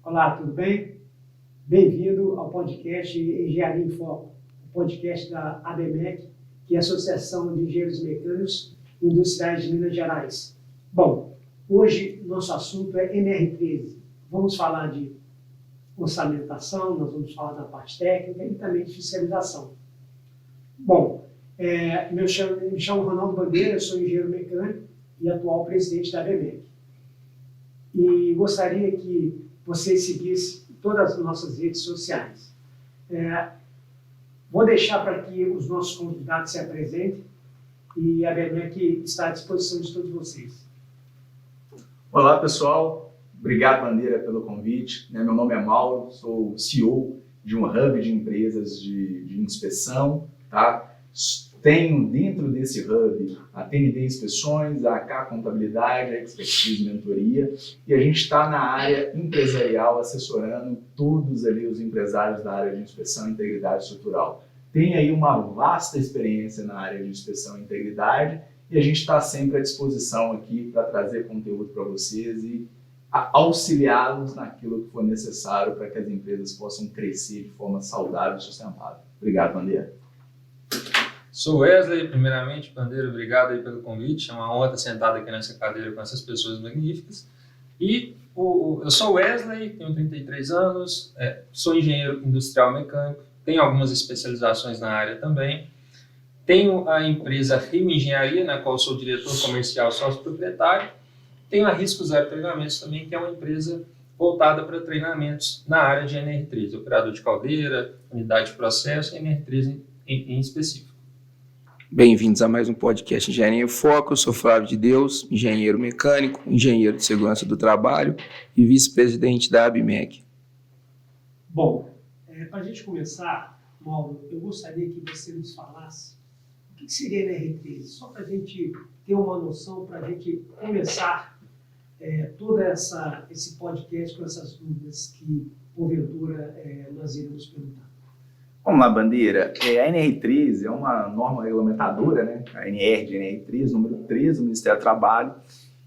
Olá, tudo bem? Bem-vindo ao podcast Engenharia em Foco, o podcast da ABMEC, que é a Associação de Engenheiros Mecânicos Industriais de Minas Gerais. Bom, hoje nosso assunto é NR13. Vamos falar de orçamentação, nós vamos falar da parte técnica e também de fiscalização. Bom, me chamo Ronaldo Bandeira, eu sou engenheiro mecânico e atual presidente da ABMEC. E gostaria que vocês seguissem todas as nossas redes sociais. Vou deixar para que os nossos convidados se apresentem e a ABMEC está à disposição de todos vocês. Olá, pessoal. Obrigado, Bandeira, pelo convite. Meu nome é Mauro, sou CEO de um hub de empresas de inspeção. Tá? Tenho dentro desse hub a TND Inspeções, a AK Contabilidade, a Expertise Mentoria, e a gente está na área empresarial assessorando todos ali os empresários da área de inspeção e integridade estrutural. Tem aí uma vasta experiência na área de inspeção e integridade e a gente está sempre à disposição aqui para trazer conteúdo para vocês e auxiliá-los naquilo que for necessário para que as empresas possam crescer de forma saudável e sustentável. Obrigado, Bandeira. Sou Wesley, primeiramente, Bandeira, obrigado aí pelo convite, é uma honra estar sentado aqui nessa cadeira com essas pessoas magníficas. E eu sou Wesley, tenho 33 anos, sou engenheiro industrial mecânico, tenho algumas especializações na área também. Tenho a empresa Rio Engenharia, na qual sou diretor comercial sócio-proprietário. Tenho a Risco Zero Treinamentos também, que é uma empresa voltada para treinamentos na área de NR13, operador de caldeira, unidade de processo e NR13 em específico. Bem-vindos a mais um podcast Engenharia em Foco. Eu sou Flávio de Deus, engenheiro mecânico, engenheiro de segurança do trabalho e vice-presidente da ABMEC. Bom, para a gente começar, Mauro, eu gostaria que você nos falasse o que seria NR13, só para a gente ter uma noção, para a gente começar todo esse podcast com essas dúvidas que, porventura, nós iremos perguntar. Vamos lá, Bandeira. A NR13 é uma norma regulamentadora, né? A NR de NR13, número 13 do Ministério do Trabalho,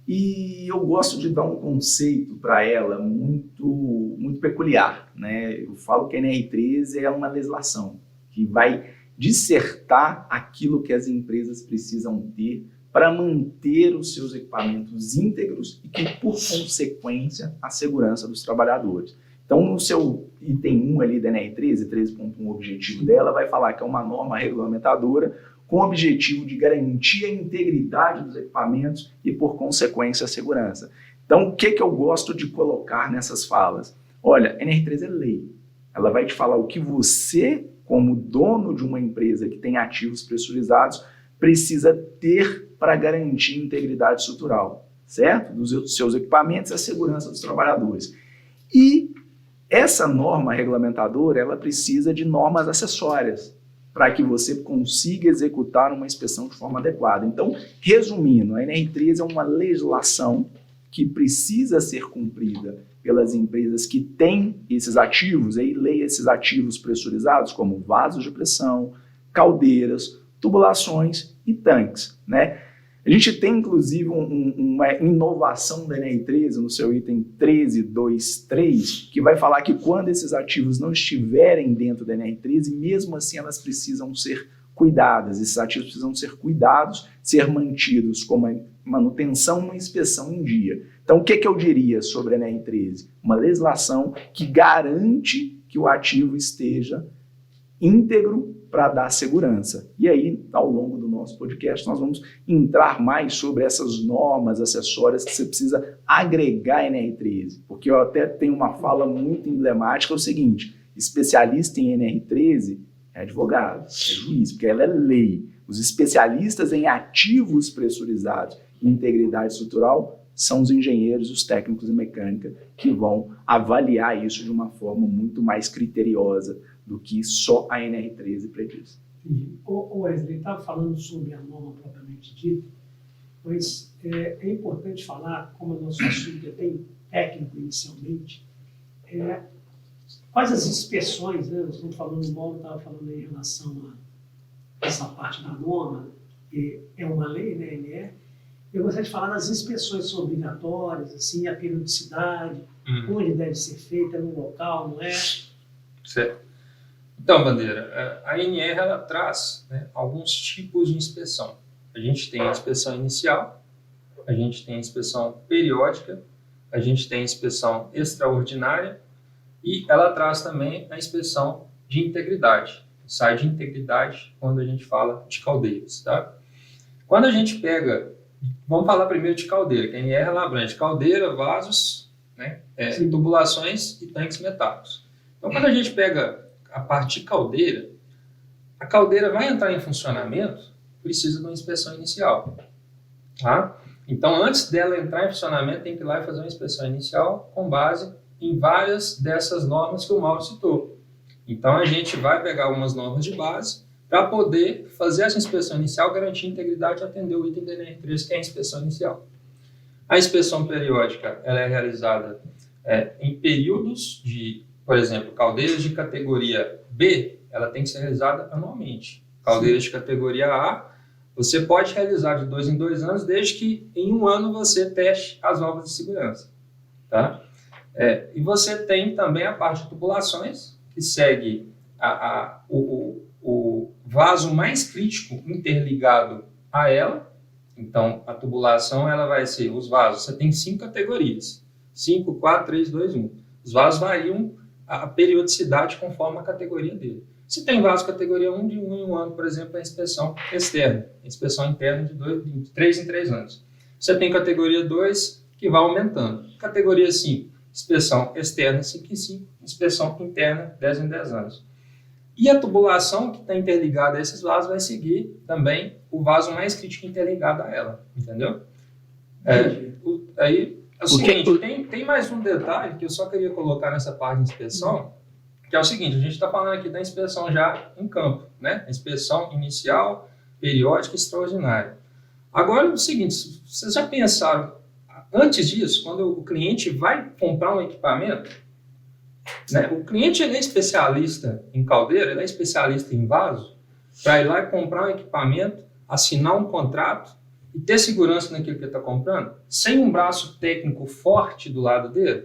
e eu gosto de dar um conceito para ela muito peculiar, né? Eu falo que a NR13 é uma legislação que vai dissertar aquilo que as empresas precisam ter para manter os seus equipamentos íntegros e que, por consequência, a segurança dos trabalhadores. Então, no seu item 1 ali da NR13, 13.1, o objetivo dela vai falar que é uma norma regulamentadora com o objetivo de garantir a integridade dos equipamentos e, por consequência, a segurança. Então, o que eu gosto de colocar nessas falas? Olha, a NR13 é lei. Ela vai te falar o que você, como dono de uma empresa que tem ativos pressurizados, precisa ter para garantir a integridade estrutural, certo? Dos seus equipamentos e a segurança dos trabalhadores. E essa norma regulamentadora, ela precisa de normas acessórias para que você consiga executar uma inspeção de forma adequada. Então, resumindo, a NR13 é uma legislação que precisa ser cumprida pelas empresas que têm esses ativos, aí leia esses ativos pressurizados como vasos de pressão, caldeiras, tubulações e tanques, né? A gente tem, inclusive, uma inovação da NR13 no seu item 13.2.3, que vai falar que quando esses ativos não estiverem dentro da NR13, mesmo assim elas precisam ser cuidadas. Esses ativos precisam ser cuidados, ser mantidos com uma manutenção, uma inspeção em dia. Então, o que eu diria sobre a NR13? Uma legislação que garante que o ativo esteja íntegro para dar segurança. E aí, ao longo do nosso podcast, nós vamos entrar mais sobre essas normas acessórias que você precisa agregar em NR13. Porque eu até tenho uma fala muito emblemática, é o seguinte: especialista em NR13 é advogado, é juiz, porque ela é lei. Os especialistas em ativos pressurizados e integridade estrutural são os engenheiros, os técnicos de mecânica, que vão avaliar isso de uma forma muito mais criteriosa do que só a NR13 prediz. O Wesley estava falando sobre a norma propriamente dita, mas é importante falar, como o nosso assunto é bem técnico inicialmente, quais as inspeções, né? Nós estamos falando, o Mauro estava falando em relação a essa parte da norma, que é uma lei, né, NR. Eu gostaria de falar das inspeções que são obrigatórias, assim, a periodicidade, onde deve ser feita, no local, não é? Certo. Então, Bandeira, a ANR ela traz, né, alguns tipos de inspeção. A gente tem a inspeção inicial, a gente tem a inspeção periódica, a gente tem a inspeção extraordinária e ela traz também a inspeção de integridade. Sai de integridade quando a gente fala de caldeiras, tá? Quando a gente pega, vamos falar primeiro de caldeira, que a ANR ela abrange caldeira, vasos, né, tubulações e tanques metálicos. Então, quando a gente pega a parte de caldeira, a caldeira vai entrar em funcionamento, precisa de uma inspeção inicial, tá? Então, antes dela entrar em funcionamento, tem que ir lá e fazer uma inspeção inicial com base em várias dessas normas que o Mauro citou. Então, a gente vai pegar algumas normas de base para poder fazer essa inspeção inicial, garantir integridade e atender o item da NR3, que é a inspeção inicial. A inspeção periódica ela é realizada em períodos de, por exemplo, caldeiras de categoria B, ela tem que ser realizada anualmente. Caldeiras de categoria A, você pode realizar de 2 em 2 anos, desde que em 1 ano você teste as normas de segurança. Tá? E você tem também a parte de tubulações, que segue o vaso mais crítico interligado a ela. Então, a tubulação ela vai ser, os vasos, você tem 5 categorias, 5, 4, 3, 2, 1. Os vasos variam a periodicidade conforme a categoria dele. Se tem vaso categoria 1, de 1 em 1 ano, por exemplo, é a inspeção externa, a inspeção interna de 3 em 3 anos. Você tem categoria 2, que vai aumentando. Categoria 5, inspeção externa 5 em 5, inspeção interna 10 em 10 anos. E a tubulação que está interligada a esses vasos vai seguir também o vaso mais crítico interligado a ela, entendeu? Aí é o seguinte, tem mais um detalhe que eu só queria colocar nessa parte de inspeção, que é o seguinte, a gente está falando aqui da inspeção já em campo, né? A inspeção inicial, periódica e extraordinária. Agora é o seguinte, vocês já pensaram, antes disso, quando o cliente vai comprar um equipamento, né, o cliente ele é especialista em caldeira, ele é especialista em vaso, para ir lá e comprar um equipamento, assinar um contrato e ter segurança naquilo que ele está comprando, sem um braço técnico forte do lado dele,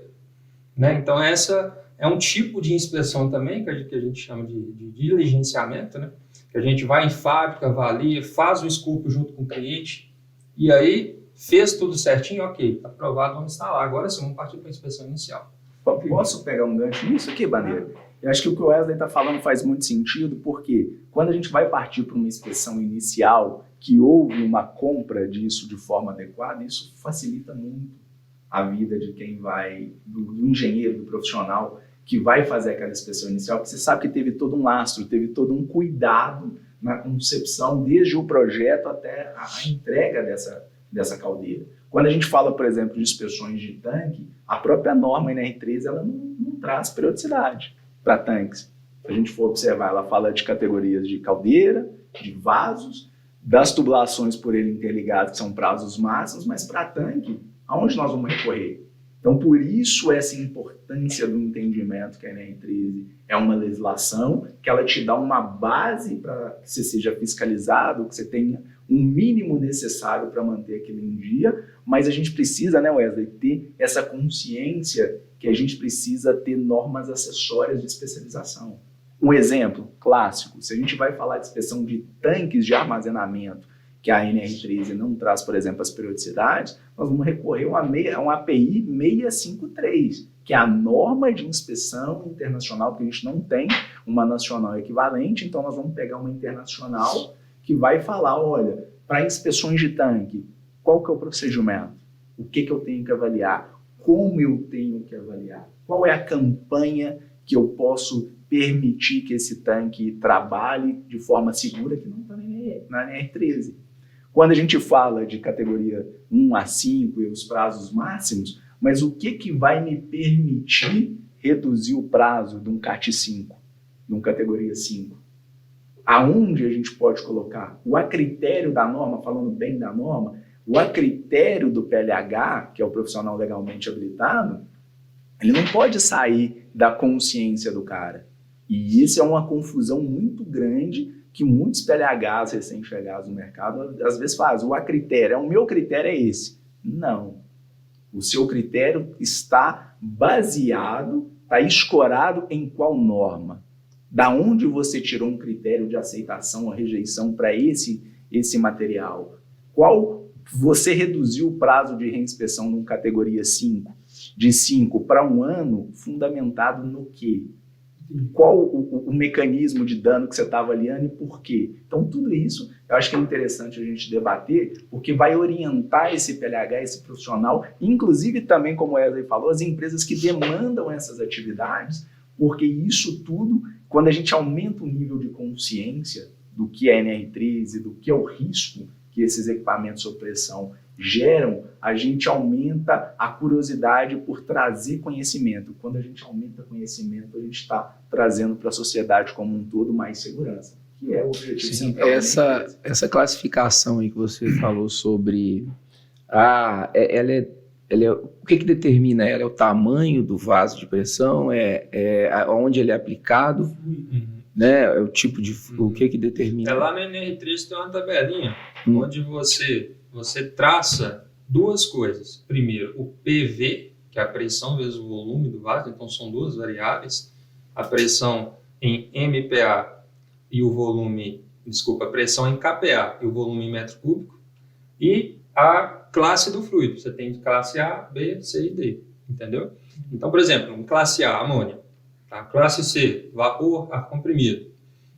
né? Então essa é um tipo de inspeção também que a gente chama de diligenciamento, né? Que a gente vai em fábrica, avalia, faz o escopo junto com o cliente e aí fez tudo certinho, ok, aprovado, vamos instalar. Agora sim, vamos partir para a inspeção inicial. Posso pegar um gancho nisso aqui, Bandeira? Eu acho que o que o Wesley está falando faz muito sentido, porque quando a gente vai partir para uma inspeção inicial, que houve uma compra disso de forma adequada, isso facilita muito a vida de quem vai, do engenheiro, do profissional, que vai fazer aquela inspeção inicial, porque você sabe que teve todo um lastro, teve todo um cuidado na concepção, desde o projeto até a entrega dessa caldeira. Quando a gente fala, por exemplo, de inspeções de tanque, a própria norma NR3 ela não traz periodicidade para tanques. Se a gente for observar, ela fala de categorias de caldeira, de vasos, das tubulações por ele interligado, que são prazos máximos, mas para tanque, aonde nós vamos recorrer? Então, por isso essa importância do entendimento que a NR13 é uma legislação, que ela te dá uma base para que você seja fiscalizado, que você tenha um mínimo necessário para manter aquilo em dia, mas a gente precisa, né, Wesley, ter essa consciência que a gente precisa ter normas acessórias de especialização. Um exemplo clássico, se a gente vai falar de inspeção de tanques de armazenamento, que a NR13 não traz, por exemplo, as periodicidades, nós vamos recorrer a uma API 653, que é a norma de inspeção internacional, porque a gente não tem uma nacional equivalente, então nós vamos pegar uma internacional que vai falar, olha, para inspeções de tanque, qual que é o procedimento? O que eu tenho que avaliar? Como eu tenho que avaliar? Qual é a campanha que eu posso permitir que esse tanque trabalhe de forma segura, que não está na NR13? Quando a gente fala de categoria 1 a 5 e os prazos máximos, mas o que vai me permitir reduzir o prazo de um CAT 5, de uma categoria 5? Aonde a gente pode colocar? O acritério da norma, falando bem da norma, o acritério do PLH, que é o profissional legalmente habilitado, ele não pode sair da consciência do cara. E isso é uma confusão muito grande que muitos PLHs recém-chegados no mercado às vezes fazem. O meu critério é esse. Não. O seu critério está baseado, está escorado em qual norma? Da onde você tirou um critério de aceitação ou rejeição para esse material? Qual você reduziu o prazo de reinspeção numa categoria 5, de 5 para 1 ano, fundamentado no quê? Qual o mecanismo de dano que você está avaliando e por quê? Então, tudo isso eu acho que é interessante a gente debater, porque vai orientar esse PLH, esse profissional, inclusive também, como o Wesley falou, as empresas que demandam essas atividades, porque isso tudo, quando a gente aumenta o nível de consciência do que é NR3 e do que é o risco que esses equipamentos sob pressão geram, a gente aumenta a curiosidade por trazer conhecimento. Quando a gente aumenta conhecimento, a gente está trazendo para a sociedade como um todo mais segurança, que é o objetivo central. Essa classificação aí que você falou sobre ela é, o que determina ela? É o tamanho do vaso de pressão? Onde ele é aplicado? Né? É o tipo de... O que determina? Lá no NR3 tem uma tabelinha onde você traça duas coisas. Primeiro, o PV, que é a pressão vezes o volume do vaso, então são duas variáveis. A pressão em MPa e o volume, a pressão em KPa e o volume em metro cúbico. E a classe do fluido. Você tem classe A, B, C e D, entendeu? Então, por exemplo, em classe A, amônia. Tá? Classe C, vapor, ar comprimido.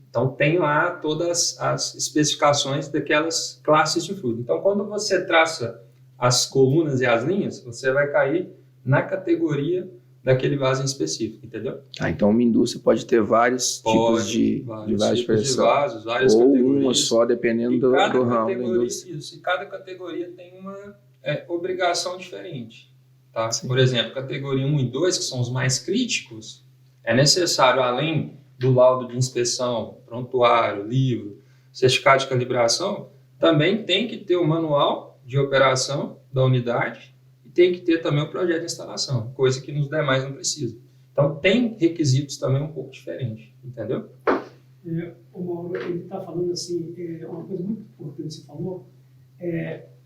Então, tem lá todas as especificações daquelas classes de fluido. Então, quando você traça as colunas e as linhas, você vai cair na categoria daquele vaso em específico, entendeu? Então, uma indústria pode ter vários tipos de vasos de pressão. Várias ou categorias. Uma só, dependendo do ramo da indústria. Isso, e cada categoria tem uma obrigação diferente. Tá? Por exemplo, categoria 1 e 2, que são os mais críticos, é necessário, além do laudo de inspeção, prontuário, livro, certificado de calibração, também tem que ter o manual de operação da unidade e tem que ter também o projeto de instalação, coisa que nos demais não precisa. Então, tem requisitos também um pouco diferentes, entendeu? O Mauro, ele está falando assim, uma coisa muito importante que você falou,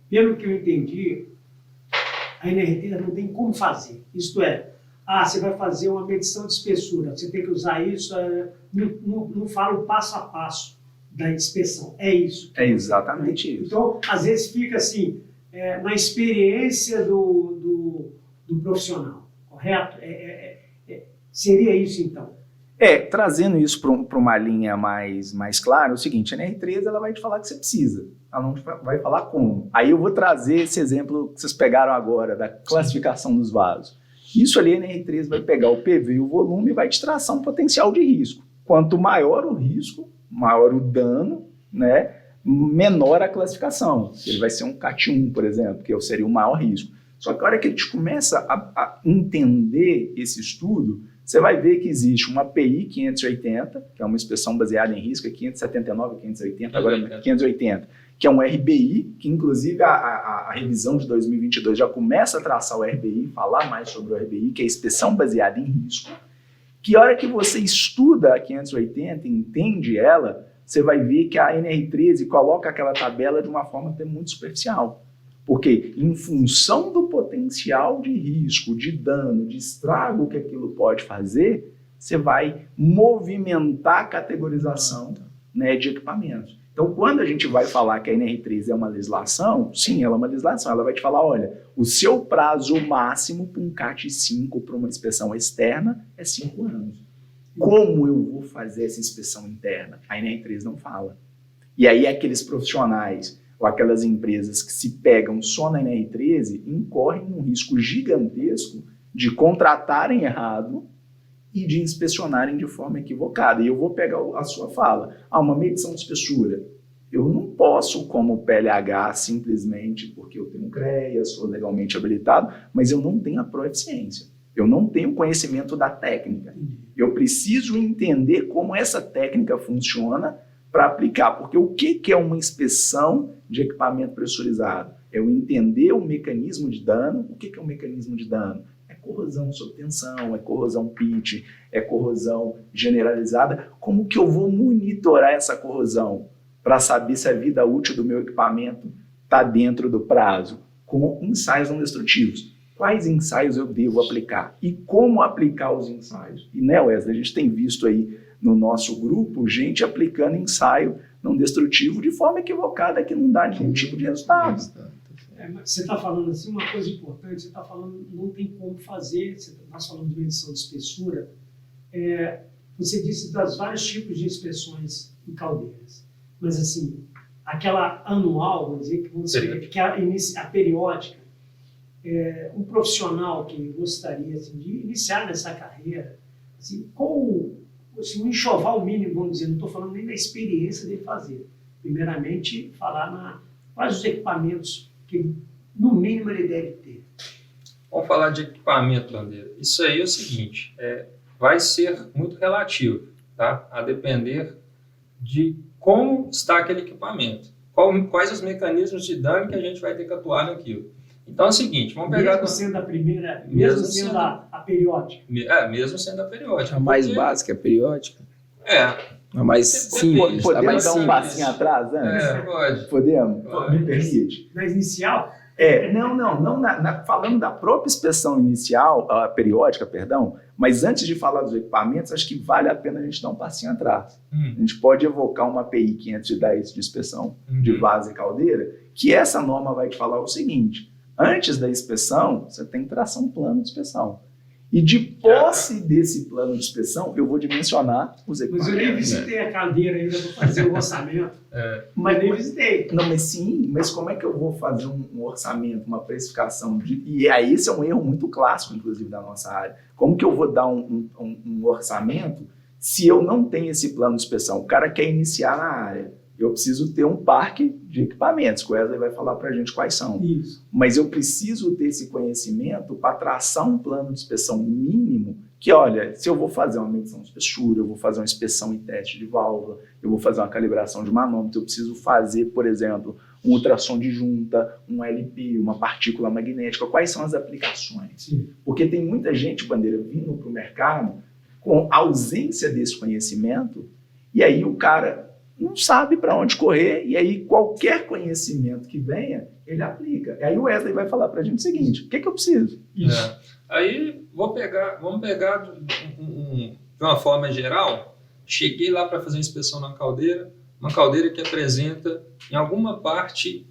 pelo que eu entendi, a NRT não tem como fazer, isto é, você vai fazer uma medição de espessura, você tem que usar isso, não fala o passo a passo da inspeção, é isso. É exatamente isso. Então, às vezes fica assim, na experiência do profissional, correto? Seria isso, então? Trazendo isso para uma linha mais clara, é o seguinte, a NR3 ela vai te falar que você precisa, ela não vai falar como. Aí eu vou trazer esse exemplo que vocês pegaram agora, da classificação dos vasos. Isso ali, a NR3 vai pegar o PV e o volume e vai te traçar um potencial de risco. Quanto maior o risco, maior o dano, né, menor a classificação. Ele vai ser um CAT1, por exemplo, que seria o maior risco. Só que a hora que a gente começa a entender esse estudo, você vai ver que existe uma API 580, que é uma inspeção baseada em risco, 579, 580, agora 580, que é um RBI, que inclusive a revisão de 2022 já começa a traçar o RBI, falar mais sobre o RBI, que é a inspeção baseada em risco, que a hora que você estuda a 580, entende ela, você vai ver que a NR13 coloca aquela tabela de uma forma até muito superficial. Porque em função do potencial de risco, de dano, de estrago que aquilo pode fazer, você vai movimentar a categorização, né, de equipamentos. Então, quando a gente vai falar que a NR3 é uma legislação, sim, ela é uma legislação. Ela vai te falar, olha, o seu prazo máximo para um CAT 5, para uma inspeção externa, é 5 anos. Como eu vou fazer essa inspeção interna? A NR3 não fala. E aí aqueles profissionais ou aquelas empresas que se pegam só na NR13 incorrem num risco gigantesco de contratarem errado e de inspecionarem de forma equivocada. E eu vou pegar a sua fala. Uma medição de espessura. Eu não posso, como PLH, simplesmente porque eu tenho CREA, sou legalmente habilitado, mas eu não tenho a proeficiência. Eu não tenho conhecimento da técnica. Eu preciso entender como essa técnica funciona para aplicar. Porque o que é uma inspeção de equipamento pressurizado? É eu entender o mecanismo de dano. O que é um mecanismo de dano? É corrosão sob tensão, é corrosão pitch, é corrosão generalizada. Como que eu vou monitorar essa corrosão para saber se a vida útil do meu equipamento está dentro do prazo? Com ensaios não destrutivos. quais ensaios eu devo aplicar e como aplicar os ensaios. E, né, Wesley, a gente tem visto aí no nosso grupo gente aplicando ensaio não destrutivo de forma equivocada que não dá nenhum tipo de resultado. Mas você está falando assim, uma coisa importante, você está falando não tem como fazer, nós falamos de medição de espessura, você disse das vários tipos de inspeções em caldeiras, mas assim, aquela anual, vamos dizer, que a periódica, um profissional que gostaria assim, de iniciar nessa carreira, assim, qual assim, um enxoval mínimo, vamos dizer, não estou falando nem da experiência de fazer, primeiramente falar quais os equipamentos que no mínimo ele deve ter. Vamos falar de equipamento, Bandeira. Isso aí é o seguinte, vai ser muito relativo, tá? A depender de como está aquele equipamento, quais os mecanismos de dano que a gente vai ter que atuar naquilo. Então é o seguinte, vamos pegar... Mesmo sendo a primeira, mesmo sendo a periódica. Mesmo sendo a periódica. A mais básica é a periódica? A mais simples. Podemos dar um passinho atrás antes? Pode. Podemos? Pode. Me permite? Na inicial? Não falando da própria inspeção inicial, a periódica, perdão, mas antes de falar dos equipamentos, acho que vale a pena a gente dar um passinho atrás. A gente pode evocar uma API 510 de inspeção de vaso e caldeira, que essa norma vai te falar o seguinte: antes da inspeção, você tem que traçar um plano de inspeção. E de posse desse plano de inspeção, eu vou dimensionar os equipamentos. Mas eu nem visitei a caldeira ainda para fazer o orçamento. Mas nem visitei. Não, mas como é que eu vou fazer um orçamento, uma precificação? E aí esse é um erro muito clássico, inclusive, da nossa área. Como que eu vou dar um orçamento se eu não tenho esse plano de inspeção? O cara quer iniciar na área. Eu preciso ter um parque de equipamentos, que o Wesley vai falar para a gente quais são. Isso. Mas eu preciso ter esse conhecimento para traçar um plano de inspeção mínimo, que olha, se eu vou fazer uma medição de espessura, eu vou fazer uma inspeção e teste de válvula, eu vou fazer uma calibração de manômetro, eu preciso fazer, por exemplo, um ultrassom de junta, um LP, uma partícula magnética, quais são as aplicações? Sim. Porque tem muita gente, Bandeira, vindo para o mercado com ausência desse conhecimento, e aí o cara não sabe para onde correr, e aí qualquer conhecimento que venha, ele aplica. E aí o Wesley vai falar para a gente o seguinte: o que eu preciso? Aí vamos pegar de uma forma geral, cheguei lá para fazer inspeção na caldeira, uma caldeira que apresenta em alguma parte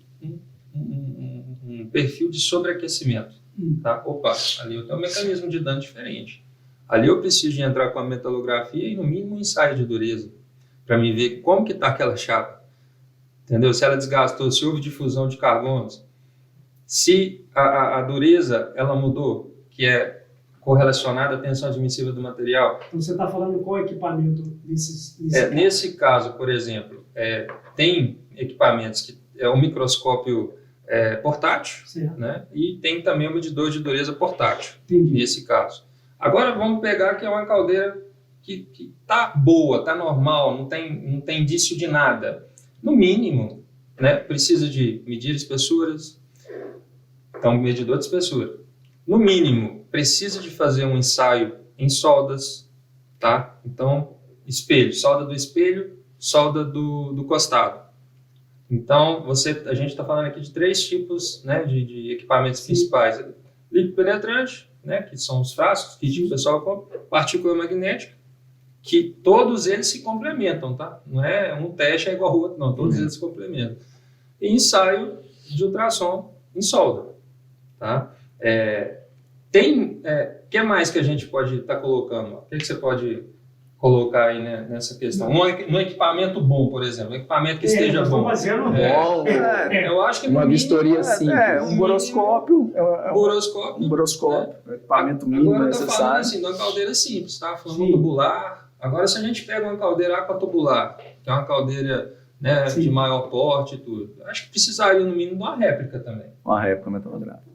um perfil de sobreaquecimento. Tá? Opa, ali eu tenho um mecanismo de dano diferente. Ali eu preciso de entrar com a metalografia e no mínimo um ensaio de dureza, para me ver como que está aquela chapa, entendeu? Se ela desgastou, se houve difusão de carbonos, se a dureza ela mudou, que é correlacionada à tensão admissiva do material. Então você está falando qual equipamento nesse caso, por exemplo, tem equipamentos que é um microscópio portátil, né? E tem também um medidor de dureza portátil. Entendi. Nesse caso. Agora vamos pegar que é uma caldeira que tá boa, tá normal, não tem indício de nada. No mínimo, né, precisa de medir espessuras, então medidor de espessura. No mínimo, precisa de fazer um ensaio em soldas, tá? Então, espelho, solda do espelho, solda do costado. Então, a gente está falando aqui de 3 tipos, né, de equipamentos principais. Líquido penetrante, né, que são os frascos, que o pessoal compra, partícula magnética, que todos eles se complementam, tá? Não é um teste é igual ao outro, não, todos eles se complementam. E ensaio de ultrassom em solda, tá? Que mais que a gente pode estar colocando? O que você pode colocar aí, né, nessa questão? Um equipamento bom, por exemplo, um equipamento que esteja bom. Eu acho que uma vistoria simples. Um boroscópio. Um boroscópio. Equipamento mínimo necessário. Agora eu tô falando assim, de uma caldeira simples, tá? Falando tubular. Agora, se a gente pega uma caldeira aquatubular, que é uma caldeira, né, de maior porte e tudo, acho que precisaria, no mínimo, de uma réplica também. Uma réplica metalográfica.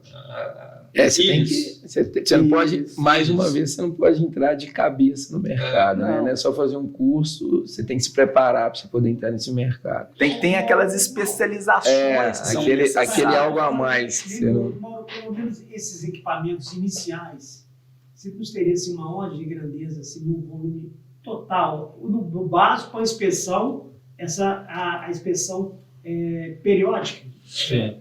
Você não pode, mais uma vez, você não pode entrar de cabeça no mercado, né? Não é só fazer um curso, você tem que se preparar para você poder entrar nesse mercado. Tem aquelas especializações. Aquele algo a mais. Pelo menos esses equipamentos iniciais, você custaria assim, uma ordem de grandeza, assim, no volume total, no básico, a inspeção, a inspeção periódica, Sim.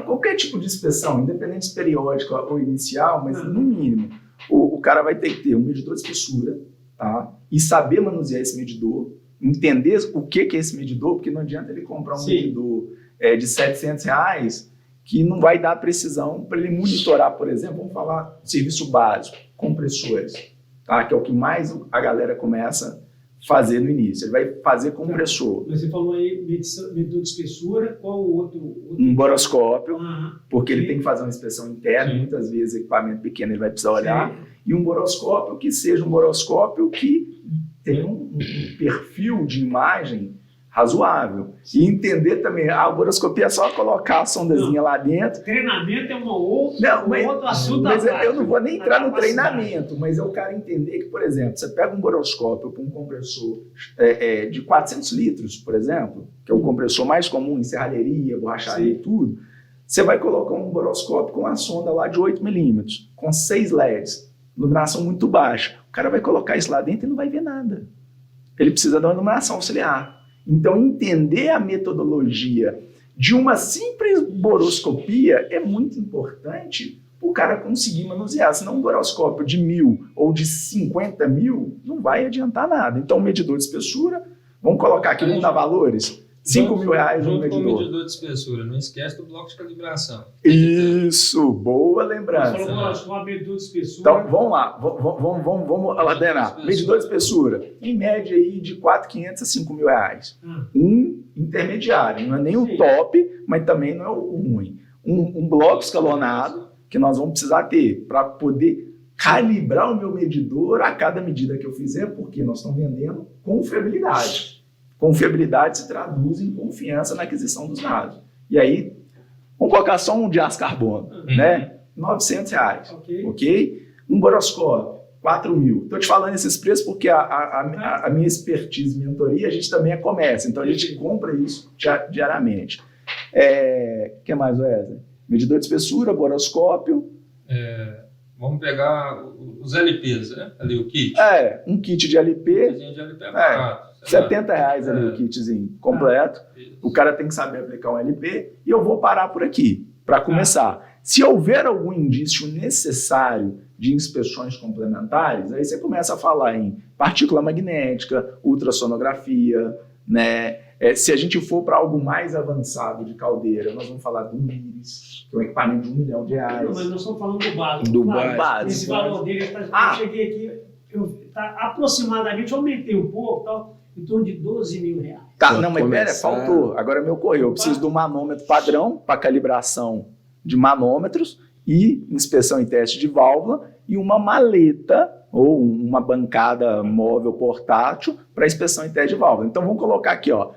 Qualquer tipo de inspeção, independente se periódica ou inicial, mas no mínimo, o cara vai ter que ter um medidor de espessura, tá? E saber manusear esse medidor, entender o que é esse medidor, porque não adianta ele comprar um medidor de R$700 que não vai dar precisão para ele monitorar, por exemplo, vamos falar serviço básico, compressores, tá? Que é o que mais a galera começa a fazer no início. Ele vai fazer compressor. Você falou aí medidor de espessura, qual o outro? Um boroscópio, porque ele Sim. tem que fazer uma inspeção interna, muitas vezes equipamento pequeno ele vai precisar olhar, Sim. e um boroscópio que seja um boroscópio que tenha um perfil de imagem razoável. E entender também, a boroscopia é só colocar a sondazinha lá dentro. Treinamento é outro assunto. Mas à parte. eu não vou nem entrar no Capacidade. treinamento, mas é o cara entender que, por exemplo, você pega um boroscópio para um compressor de 400 litros, por exemplo, que é o compressor mais comum em serralheria, borracharia e tudo, você vai colocar um boroscópio com uma sonda lá de 8 milímetros, com 6 LEDs, iluminação muito baixa. O cara vai colocar isso lá dentro e não vai ver nada. Ele precisa de uma iluminação auxiliar. Então, entender a metodologia de uma simples boroscopia é muito importante para o cara conseguir manusear. Senão um boroscópio de 1.000 ou de 50 mil não vai adiantar nada. Então, o medidor de espessura, vamos colocar aqui, vamos dar valores? R$5.000 no Junto com o medidor. medidor de espessura, não esquece do bloco de calibração. Isso, boa Você lembrança. falou medidor de espessura. Então, vamos lá, vamos ordenar. Medidor de espessura, em média aí de R$4.500 a R$5.000. Um intermediário, não é nem o top, mas também não é o ruim. Um bloco escalonado, que nós vamos precisar ter para poder calibrar o meu medidor a cada medida que eu fizer, porque nós estamos vendendo confiabilidade. Confiabilidade se traduz em confiança na aquisição dos dados. E aí, vamos colocar só um de aço carbono, né? R$900, ok? Um boroscópio, 4.000. Estou te falando esses preços porque a minha expertise e mentoria, a gente também é comércio, então a gente compra isso diariamente. O que mais, Wesley? Medidor de espessura, boroscópio. Vamos pegar os LPs, né? Ali o kit. Um kit de LP. De LP é barato. R$70 ali o kitzinho completo. O cara tem que saber aplicar um LP. E eu vou parar por aqui, para começar. Se houver algum indício necessário de inspeções complementares, aí você começa a falar em partícula magnética, ultrassonografia, né? Se a gente for para algo mais avançado de caldeira, nós vamos falar do IRIS, que é um equipamento de R$1 milhão. Não, mas nós estamos falando do básico. Do Claro, esse valor dele, eu cheguei aqui, aproximadamente, eu aumentei um pouco, tal, em torno de R$12.000. Tá, não, mas pera, faltou. Agora me ocorreu. Eu preciso de um manômetro padrão para calibração de manômetros e inspeção e teste de válvula e uma maleta ou uma bancada móvel portátil para inspeção e teste de válvula. Então vamos colocar aqui, ó.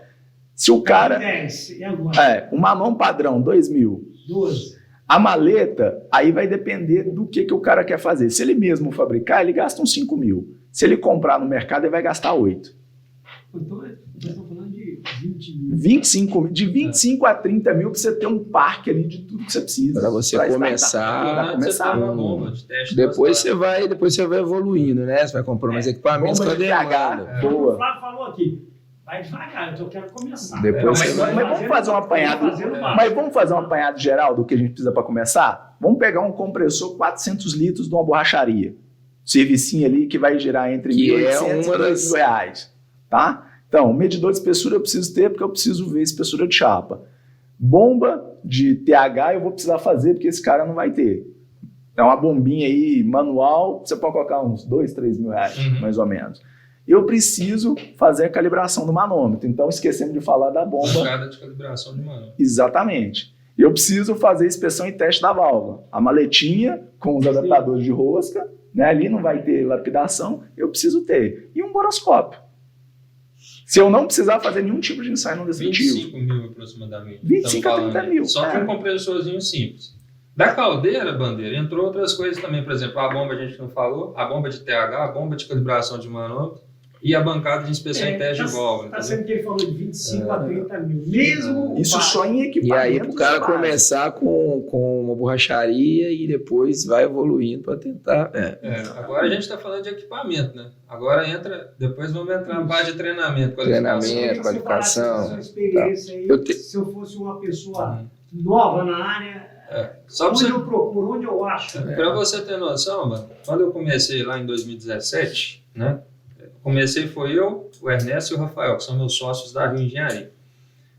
Se o cara... 10, e agora? O manômetro padrão, 2.000. 12. A maleta, aí vai depender do que o cara quer fazer. Se ele mesmo fabricar, ele gasta uns 5.000. Se ele comprar no mercado, ele vai gastar 8. Então, nós estamos falando de 20 mil. De 25 a 30 mil para você ter um parque ali de tudo que você precisa. Para você começar. Depois você vai evoluindo, né? Você vai comprando mais equipamentos para demanda. Boa. O Flávio falou aqui. Vai devagar, eu quero começar. Mas vamos fazer um apanhado. Mas vamos fazer um apanhado geral do que a gente precisa para começar? Vamos pegar um compressor 400 litros de uma borracharia. Servicinho ali que vai girar entre R$1.800 e R$2.000. Tá? Então, medidor de espessura eu preciso ter porque eu preciso ver espessura de chapa. Bomba de TH eu vou precisar fazer porque esse cara não vai ter. É uma bombinha aí manual, você pode colocar uns R$2.000, R$3.000, mais ou menos. Eu preciso fazer a calibração do manômetro. Então, esquecemos de falar da bomba. Bancada de calibração de manômetro. Exatamente. Eu preciso fazer inspeção e teste da válvula. A maletinha com os adaptadores de rosca, né? Ali não vai ter lapidação, eu preciso ter. E um boroscópio. Se eu não precisar fazer nenhum tipo de ensaio não destrutivo. 25 mil aproximadamente. 25 a 30 mil. Só que um compressorzinho simples. Da caldeira, Bandeira, entrou outras coisas também. Por exemplo, a bomba a gente não falou, a bomba de TH, a bomba de calibração de manômetro e a bancada de inspeção e teste de válvula. Está sendo que ele falou de 25 a 30 mil. Mesmo isso só em equipamento. E aí para o cara começar com uma borracharia e depois vai evoluindo para tentar. Agora a gente está falando de equipamento, né? Agora depois vamos entrar na parte de treinamento, qualificação. Sua experiência aí, se eu fosse uma pessoa nova na área, Só pra onde você, eu procuro, onde eu acho. pra você ter noção, mano, quando eu comecei lá em 2017, né? Foi eu, o Ernesto e o Rafael, que são meus sócios da Rio Engenharia.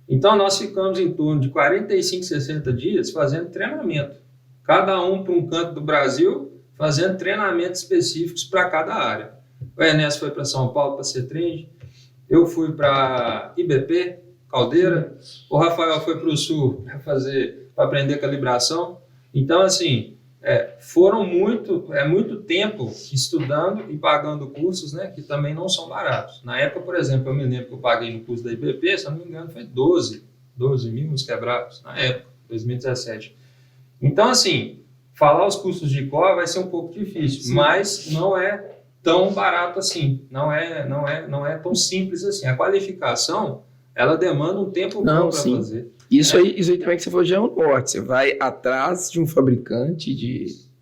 Então, nós ficamos em torno de 45, 60 dias fazendo treinamento. Cada um para um canto do Brasil, fazendo treinamentos específicos para cada área. O Ernesto foi para São Paulo para ser trend, eu fui para IBP, Caldeira, o Rafael foi para o Sul para aprender calibração. Então, assim, muito tempo estudando e pagando cursos, né, que também não são baratos. Na época, por exemplo, eu me lembro que eu paguei no curso da IBP, se eu não me engano, foi 12 mil uns quebrados, na época, 2017. Então, assim, falar os custos de cor vai ser um pouco difícil, sim, mas não é tão barato assim, não é tão simples assim. A qualificação, ela demanda um tempo bom para fazer. Isso aí também que você falou já é um norte. Você vai atrás de um fabricante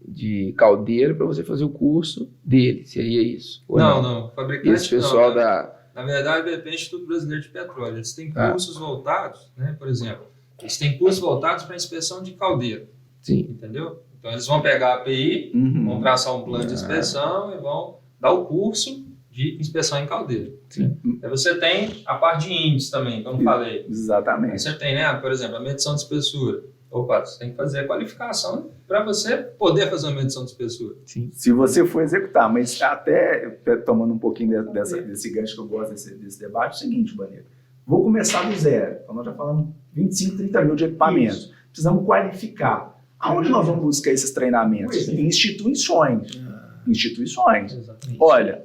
de caldeira para você fazer o curso dele. Seria isso? Não. Fabricante esse pessoal não, da... Na verdade, depende do Instituto Brasileiro de Petróleo. Eles têm cursos voltados, né? Por exemplo, eles têm cursos voltados para inspeção de caldeira. Sim. Entendeu? Então, eles vão pegar a API, vão traçar um plano de inspeção e vão dar o curso de inspeção em caldeira. Sim. Aí você tem a parte de índice também, como eu falei. Exatamente. Aí você tem, né, por exemplo, a medição de espessura. Opa, você tem que fazer a qualificação para você poder fazer uma medição de espessura. Sim. Se você for executar, mas até tomando um pouquinho desse gancho que eu gosto desse debate, é o seguinte, Bandeira, vou começar do zero. Então nós já falamos 25, 30 mil de equipamentos. Isso. Precisamos qualificar. Aonde nós vamos buscar esses treinamentos? Em instituições. Exatamente. Olha,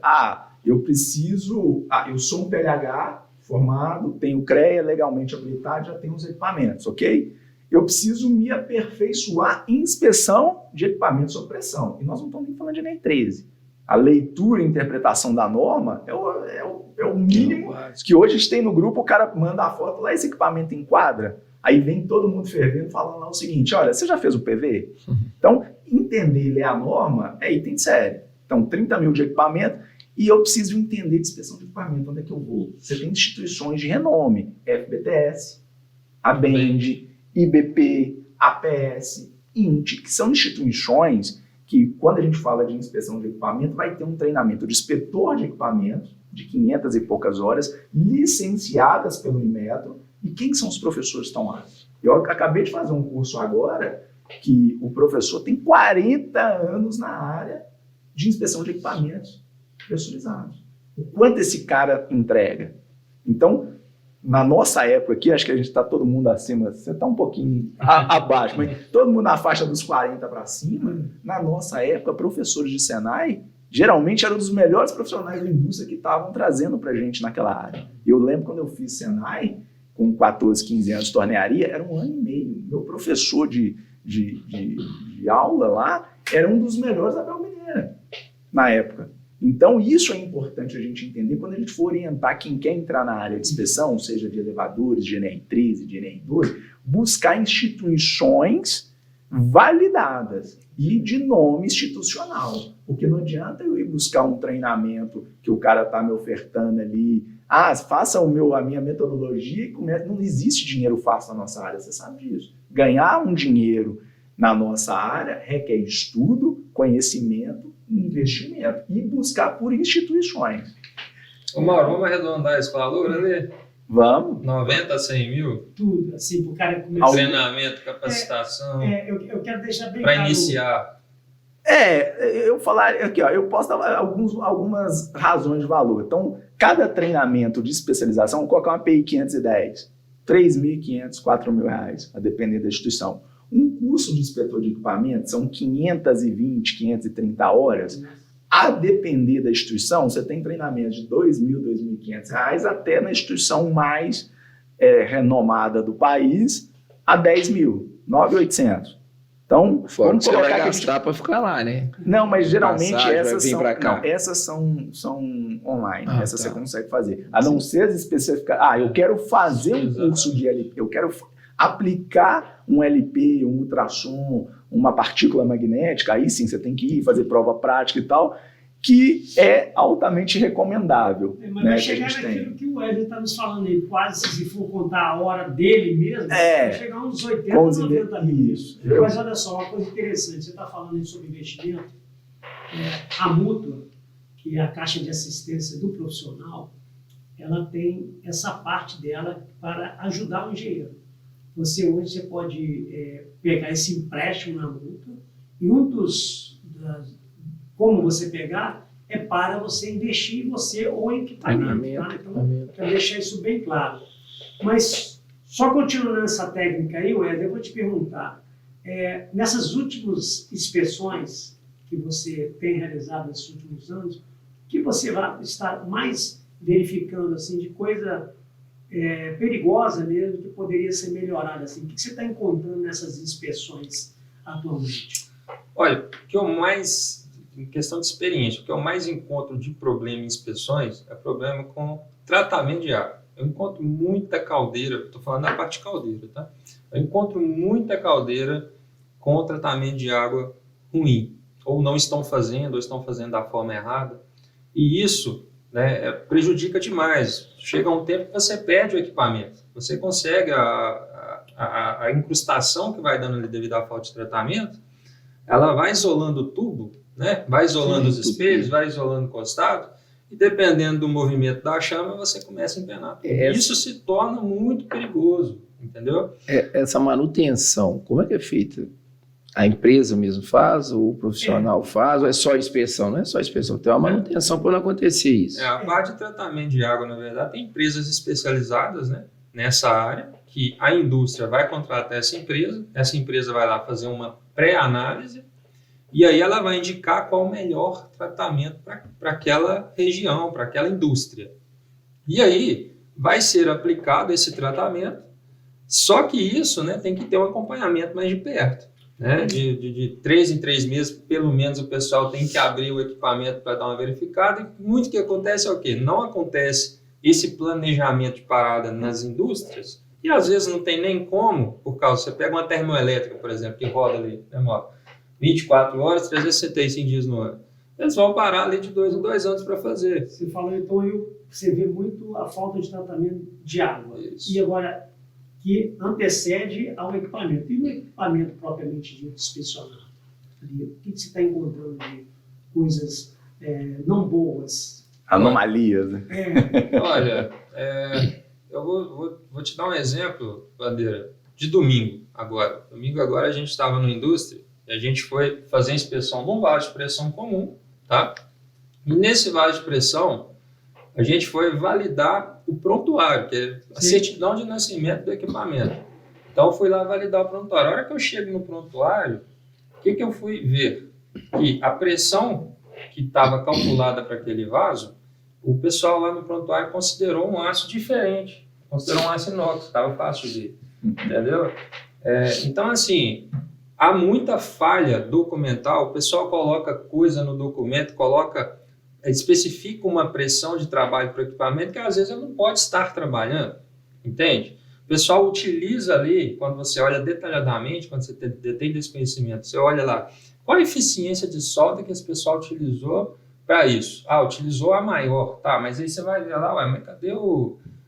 eu sou um PLH formado, tenho CREA legalmente habilitado, já tenho os equipamentos, ok? Eu preciso me aperfeiçoar em inspeção de equipamentos sob pressão. E nós não estamos nem falando de NR 13. A leitura e interpretação da norma é o mínimo que hoje a gente tem no grupo, o cara manda a foto lá, esse equipamento enquadra, aí vem todo mundo fervendo falando lá o seguinte, olha, você já fez o PV? Então, entender e ler a norma é item sério. Então, 30 mil de equipamento, e eu preciso entender de inspeção de equipamento, onde é que eu vou? Você tem instituições de renome, FBTS, ABEND, IBP, APS, INTE, que são instituições que, quando a gente fala de inspeção de equipamento, vai ter um treinamento de inspetor de equipamentos, de 500 e poucas horas, licenciadas pelo Inmetro. E quem são os professores que estão lá? Eu acabei de fazer um curso agora, que o professor tem 40 anos na área de inspeção de equipamentos pressurizados. O quanto esse cara entrega? Então, na nossa época aqui, acho que a gente está todo mundo acima, você está um pouquinho abaixo, mas todo mundo na faixa dos 40 para cima. Na nossa época, professores de Senai, geralmente eram dos melhores profissionais da indústria que estavam trazendo para a gente naquela área. Eu lembro quando eu fiz Senai, com 14, 15 anos de tornearia, era 1 ano e meio. Meu professor de aula lá era um dos melhores da Bel Mineira, na época. Então, isso é importante a gente entender quando a gente for orientar quem quer entrar na área de inspeção, seja de elevadores, de NR3 e de NR2, buscar instituições validadas e de nome institucional. Porque não adianta eu ir buscar um treinamento que o cara está me ofertando ali, faça a minha metodologia e comece. Não existe dinheiro fácil na nossa área, você sabe disso. Ganhar um dinheiro na nossa área requer estudo, conhecimento, investimento e buscar por instituições. Ô Mauro, vamos arredondar esse valor ali? Vamos. 90 a 100 mil? Tudo, assim, para o cara começar. Treinamento, capacitação. Eu quero deixar bem para claro. iniciar. Eu falar aqui, ó, eu posso dar algumas razões de valor. Então, cada treinamento de especialização, vou colocar uma API 510, R$3.500, R$4.000, a depender da instituição. Um curso de inspetor de equipamento são 520, 530 horas. A depender da instituição, você tem treinamento de R$2.000, R$2.500, até na instituição mais renomada do país, a R$10.000, R$9.800. Então, fora vamos que você colocar vai que gastar para ficar lá, né? Não, mas geralmente Passagem, essas são online, essas tá. você consegue fazer. A não ser as especificadas. Eu quero fazer um curso de LP, eu quero aplicar um LP, um ultrassom, uma partícula magnética, aí sim você tem que ir fazer prova prática e tal, que é altamente recomendável. Mas né, vai que a chegar gente naquilo tem. que o Wesley está nos falando aí, quase se for contar a hora dele mesmo, vai chegar uns 80, Com os 90 mil. Isso. Mas olha só, uma coisa interessante, você está falando aí sobre investimento, a mútua, que é a Caixa de Assistência do Profissional, ela tem essa parte dela para ajudar o engenheiro. Hoje você pode pegar esse empréstimo na mútua e como você pegar é para você investir em você ou em equipamento. Tá? Então, para deixar isso bem claro. Mas, só continuando essa técnica aí, Wesley, eu vou te perguntar, nessas últimas inspeções que você tem realizado nesses últimos anos, o que você vai estar mais verificando assim, de coisa perigosa mesmo, que poderia ser melhorada? Assim? O que você está encontrando nessas inspeções atualmente? Olha, o que eu mais, em questão de experiência, o que eu mais encontro de problema em inspeções é problema com tratamento de água. Eu encontro muita caldeira, estou falando da parte de caldeira, tá? Eu encontro muita caldeira com tratamento de água ruim, ou não estão fazendo, ou estão fazendo da forma errada, e isso, né, prejudica demais. Chega um tempo que você perde o equipamento, você consegue a incrustação que vai dando ali devido à falta de tratamento, ela vai isolando o tubo, né, vai isolando os espelhos, vai isolando o costado, e dependendo do movimento da chama, você começa a empenar. Isso se torna muito perigoso, entendeu? Essa manutenção, como é que é feita? A empresa mesmo faz, ou o profissional faz, ou é só inspeção? Não é só inspeção, tem uma manutenção para não acontecer isso. A parte de tratamento de água, na verdade, tem empresas especializadas, né, nessa área, que a indústria vai contratar essa empresa vai lá fazer uma pré-análise, e aí ela vai indicar qual o melhor tratamento para aquela região, para aquela indústria. E aí vai ser aplicado esse tratamento, só que isso, né, tem que ter um acompanhamento mais de perto. Né? De 3 em 3 meses, pelo menos, o pessoal tem que abrir o equipamento para dar uma verificada. E muito que acontece é o quê? Não acontece esse planejamento de parada nas indústrias, e às vezes não tem nem como, por causa, você pega uma termoelétrica, por exemplo, que roda ali, demora 24 horas, 365 dias no ano. Eles vão parar ali de 2 em 2 anos para fazer. Você falou, então, você vê muito a falta de tratamento de água. Isso. E agora, que antecede ao equipamento. E no equipamento propriamente dito, inspecionado, o que você está encontrando de coisas não boas? Anomalias. Olha, eu vou te dar um exemplo, Bandeira, de domingo agora. Domingo agora a gente estava na indústria e a gente foi fazer a inspeção num vaso de pressão comum, tá? E nesse vaso de pressão, a gente foi validar o prontuário, que é a certidão de nascimento do equipamento. Então, eu fui lá validar o prontuário. A hora que eu chego no prontuário, o que eu fui ver? Que a pressão que estava calculada para aquele vaso, o pessoal lá no prontuário considerou um aço diferente, considerou um aço inox, estava fácil de ver, entendeu? Então, assim, há muita falha documental, o pessoal coloca coisa no documento, especifica uma pressão de trabalho para o equipamento que às vezes ele não pode estar trabalhando, entende? O pessoal utiliza ali, quando você olha detalhadamente, quando você tem desse conhecimento, você olha lá, qual a eficiência de solda que esse pessoal utilizou para isso? Utilizou a maior, tá, mas aí você vai ver lá, mas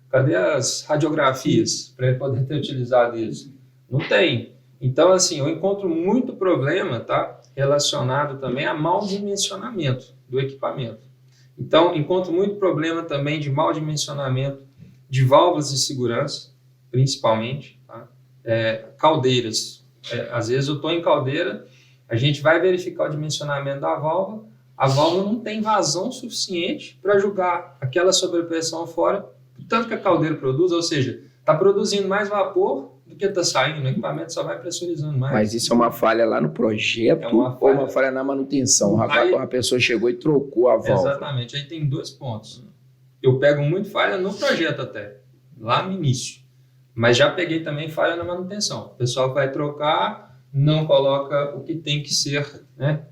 cadê as radiografias para ele poder ter utilizado isso? Não tem. Então, assim, eu encontro muito problema, tá, relacionado também a mau dimensionamento do equipamento. Então, encontro muito problema também de mau dimensionamento de válvulas de segurança, principalmente, tá? Caldeiras. Às vezes eu estou em caldeira, a gente vai verificar o dimensionamento da válvula, a válvula não tem vazão suficiente para jogar aquela sobrepressão fora, tanto que a caldeira produz, ou seja, está produzindo mais vapor do que está saindo, o equipamento só vai pressurizando mais. Mas isso é uma falha lá no projeto ou uma falha na manutenção? A pessoa chegou e trocou a válvula. Exatamente, aí tem 2 pontos. Eu pego muito falha no projeto até, lá no início. Mas já peguei também falha na manutenção. O pessoal vai trocar, não coloca o que tem que ser, né,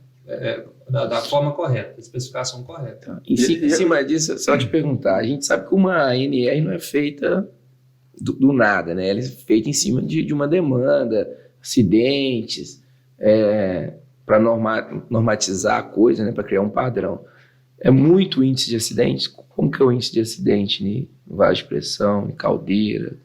da forma correta, da especificação correta. Em cima disso, só te perguntar, a gente sabe que uma NR não é feita do nada, né? Ela é feita em cima de uma demanda, acidentes, para normatizar a coisa, né? Para criar um padrão. É muito índice de acidentes? Como que é o índice de acidente no vaso de pressão, em caldeira?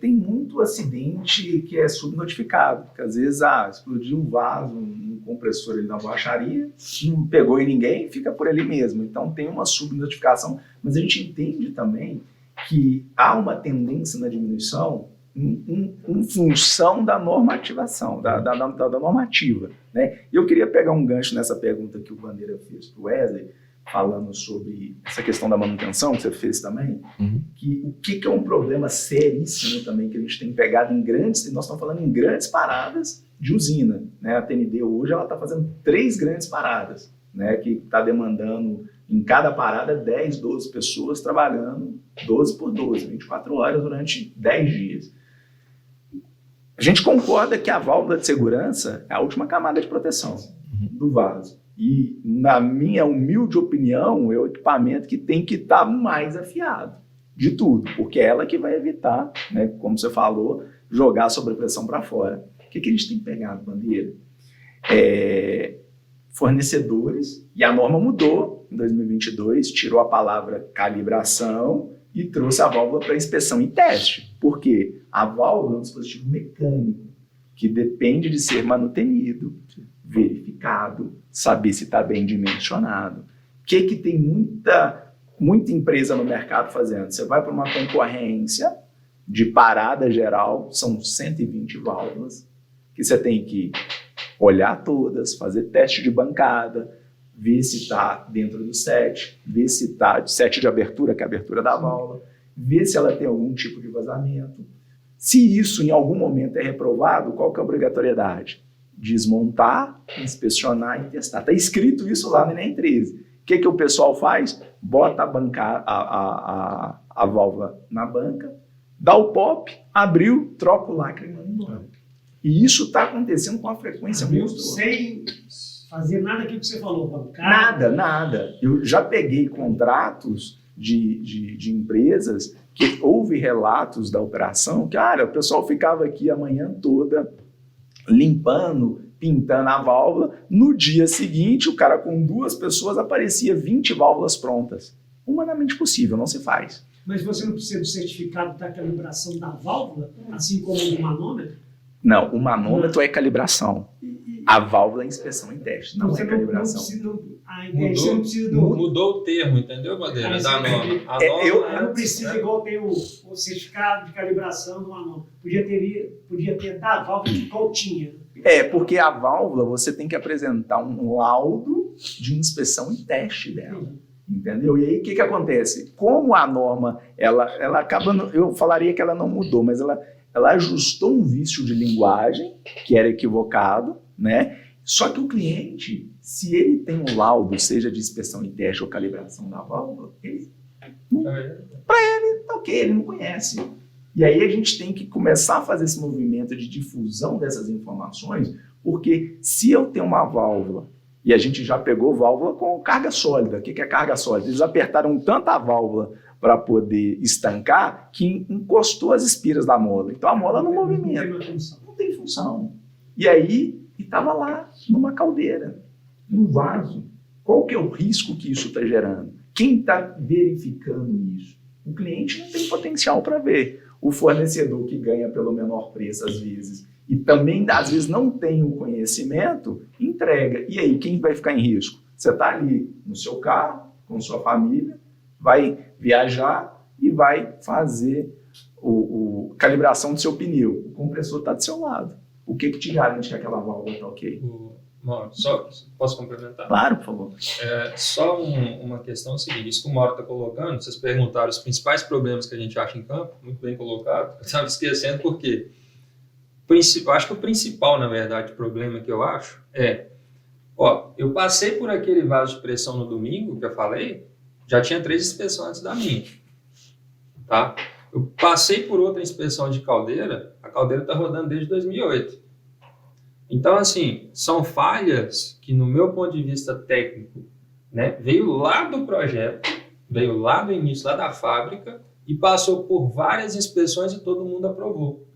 Tem muito acidente que é subnotificado, porque às vezes explodiu um vaso, um compressor ali na borracharia, não pegou em ninguém, fica por ali mesmo. Então tem uma subnotificação, mas a gente entende também que há uma tendência na diminuição em função da normativação, da normativa, né? E eu queria pegar um gancho nessa pergunta que o Bandeira fez para o Wesley, falando sobre essa questão da manutenção, que você fez também, que o que é um problema seríssimo também, que a gente tem pegado em grandes, nós estamos falando em grandes paradas de usina, né? A TND hoje ela está fazendo 3 grandes paradas, né? Que está demandando em cada parada 10, 12 pessoas trabalhando 12 por 12, 24 horas durante 10 dias. A gente concorda que a válvula de segurança é a última camada de proteção do vaso. E, na minha humilde opinião, é o equipamento que tem que estar mais afiado de tudo, porque é ela que vai evitar, né, como você falou, jogar a sobrepressão para fora. O que a gente tem pegado, Bandeira? Fornecedores, e a norma mudou em 2022, tirou a palavra calibração e trouxe a válvula para inspeção e teste. Por quê? A válvula é um dispositivo mecânico que depende de ser manutenido, verificado, saber se está bem dimensionado. O que tem muita empresa no mercado fazendo? Você vai para uma concorrência de parada geral, são 120 válvulas, que você tem que olhar todas, fazer teste de bancada, ver se está dentro do set, ver se está de set de abertura, que é a abertura da válvula, ver se ela tem algum tipo de vazamento. Se isso em algum momento é reprovado, qual que é a obrigatoriedade? Desmontar, inspecionar e testar. Está escrito isso lá no Enem 13. O que o pessoal faz? Bota a válvula na banca, dá o pop, abriu, troca o lacre e manda embora. E isso está acontecendo com uma frequência muito... Sem fazer nada aquilo que você falou, bancada. Nada. Eu já peguei contratos de empresas que houve relatos da operação que, o pessoal ficava aqui a manhã toda limpando, pintando a válvula. No dia seguinte, o cara com 2 pessoas aparecia 20 válvulas prontas. Humanamente possível, não se faz. Mas você não precisa do certificado da calibração da válvula, assim como do manômetro? Não, o manômetro é calibração. A válvula é inspeção e teste, não é calibração. Mudou o termo, entendeu, Bandeira? Da norma. Eu não preciso igual ter o certificado de calibração do manômetro. Podia ter da válvula de qual tinha. Porque a válvula você tem que apresentar um laudo de inspeção e teste dela. Entendeu? E aí o que acontece? Como a norma, ela acaba, eu falaria que ela não mudou, mas ela ajustou um vício de linguagem que era equivocado, né? Só que o cliente, se ele tem um laudo, seja de inspeção e teste ou calibração da válvula, para ele tá ok, ele não conhece. E aí a gente tem que começar a fazer esse movimento de difusão dessas informações, porque se eu tenho uma válvula, e a gente já pegou válvula com carga sólida. O que é carga sólida? Eles apertaram tanto a válvula para poder estancar que encostou as espiras da mola. Então a mola não movimenta. Não tem função. E aí estava lá, numa caldeira, num vaso. Qual que é o risco que isso está gerando? Quem está verificando isso? O cliente não tem potencial para ver. O fornecedor que ganha pelo menor preço às vezes e também às vezes não tem o conhecimento, entrega. E aí quem vai ficar em risco? Você está ali no seu carro, com sua família, vai viajar e vai fazer a calibração do seu pneu. O compressor está do seu lado. O que te garante que aquela válvula está ok? Mauro, só posso complementar? Claro, por favor. Só uma questão seguinte, isso que o Mauro está colocando, vocês perguntaram os principais problemas que a gente acha em campo, muito bem colocado, eu estava esquecendo porque eu acho que o principal, na verdade, problema que eu acho eu passei por aquele vaso de pressão no domingo, que eu falei, já tinha 3 inspeções antes da minha, tá? Eu passei por outra inspeção de caldeira, a caldeira está rodando desde 2008. Então, assim, são falhas que, no meu ponto de vista técnico, né, veio lá do projeto, veio lá do início, lá da fábrica, e passou por várias inspeções e todo mundo aprovou.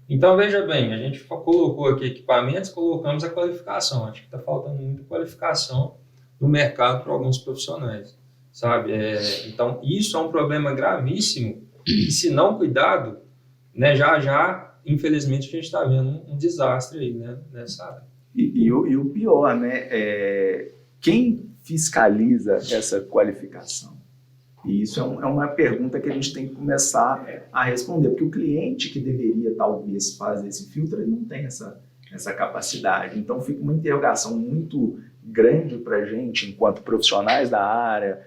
Então, veja bem, a gente colocou aqui equipamentos, colocamos a qualificação. Acho que está faltando muita qualificação no mercado para alguns profissionais, sabe? Então, isso é um problema gravíssimo e, se não cuidado, né, já, infelizmente, a gente está vendo um desastre aí, né, nessa área. E o pior, né, quem fiscaliza essa qualificação? E isso é uma pergunta que a gente tem que começar a responder, porque o cliente que deveria talvez fazer esse filtro, ele não tem essa capacidade. Então fica uma interrogação muito grande para a gente, enquanto profissionais da área,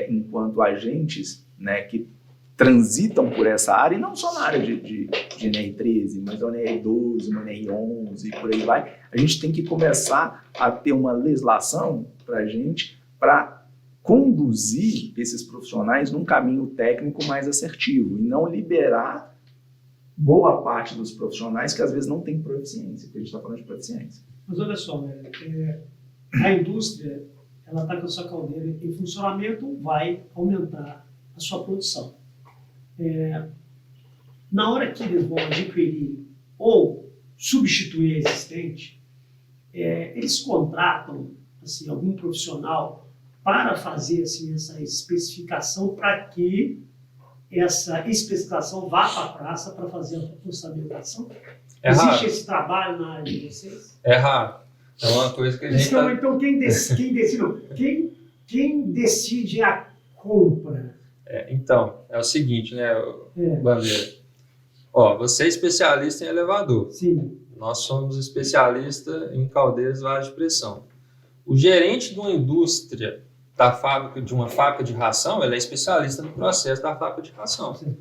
enquanto agentes, né, que transitam por essa área, e não só na área de NR13, mas na NR12, na NR11 e por aí vai. A gente tem que começar a ter uma legislação para a gente, para conduzir esses profissionais num caminho técnico mais assertivo e não liberar boa parte dos profissionais que às vezes não têm proficiência, porque a gente está falando de proficiência. Mas olha só, a indústria, ela está com a sua caldeira em funcionamento, vai aumentar a sua produção. Na hora que eles vão adquirir ou substituir a existente, eles contratam assim, algum profissional para fazer assim, essa especificação, para que essa especificação vá para a praça para fazer a orçamentação? Existe esse trabalho na área de vocês? É raro. É uma coisa que a gente Então, quem decide a compra? Então, é o seguinte, né, Bandeira? Você é especialista em elevador. Sim. Nós somos especialistas em caldeiras varas de pressão. O gerente de uma indústria, de uma fábrica de ração, ele é especialista no processo da fábrica de ração. Sim.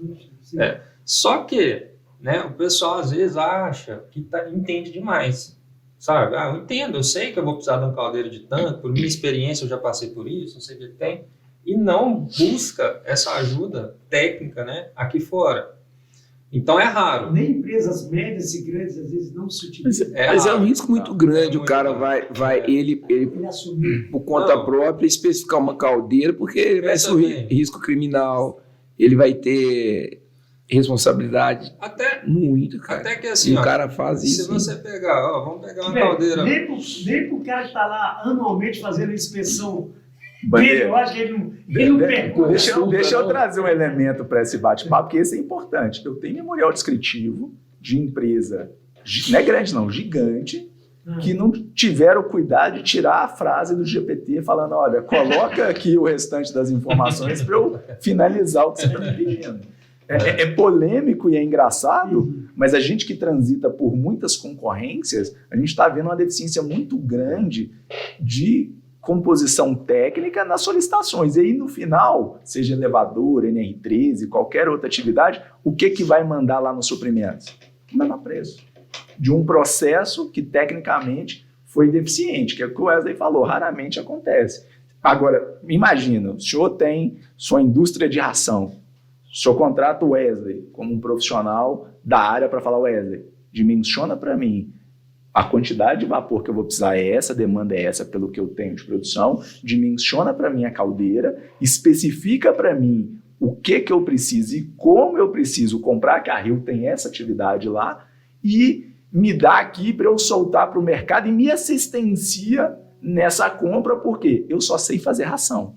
Só que, né, o pessoal às vezes acha que entende demais. Sabe? Eu entendo, eu sei que eu vou precisar de um caldeiro de tanto, por minha experiência eu já passei por isso, não sei o que tem, e não busca essa ajuda técnica, né, aqui fora. Então é raro. Nem empresas médias e grandes às vezes não se utilizam. Mas é um risco muito grande, o cara ele assumir por conta própria especificar uma caldeira, porque ele vai assumir risco criminal, ele vai ter responsabilidade muito, cara. Até que assim, e o cara faz isso. Se você pegar, vamos pegar uma caldeira. Nem pro cara que está lá anualmente fazendo a inspeção. Bandeira. Eu acho que ele não pergunta. Deixa eu trazer um elemento para esse bate-papo, porque esse é importante. Eu tenho memorial descritivo de empresa, não é grande não, gigante, que não tiveram cuidado de tirar a frase do GPT falando, olha, coloca aqui o restante das informações para eu finalizar o que você está me pedindo. É polêmico e é engraçado, mas a gente que transita por muitas concorrências, a gente está vendo uma deficiência muito grande de composição técnica nas solicitações. E aí, no final, seja elevador, NR13, qualquer outra atividade, o que vai mandar lá nos suprimentos? O menor preço. De um processo que, tecnicamente, foi deficiente, que é o que o Wesley falou, raramente acontece. Agora, imagina, o senhor tem sua indústria de ração, o senhor contrata o Wesley como um profissional da área para falar, Wesley, dimensiona para mim a quantidade de vapor que eu vou precisar é essa, a demanda é essa pelo que eu tenho de produção, dimensiona para mim a caldeira, especifica para mim o que eu preciso e como eu preciso comprar, que a Rio tem essa atividade lá, e me dá aqui para eu soltar para o mercado e me assistencia nessa compra, porque eu só sei fazer ração.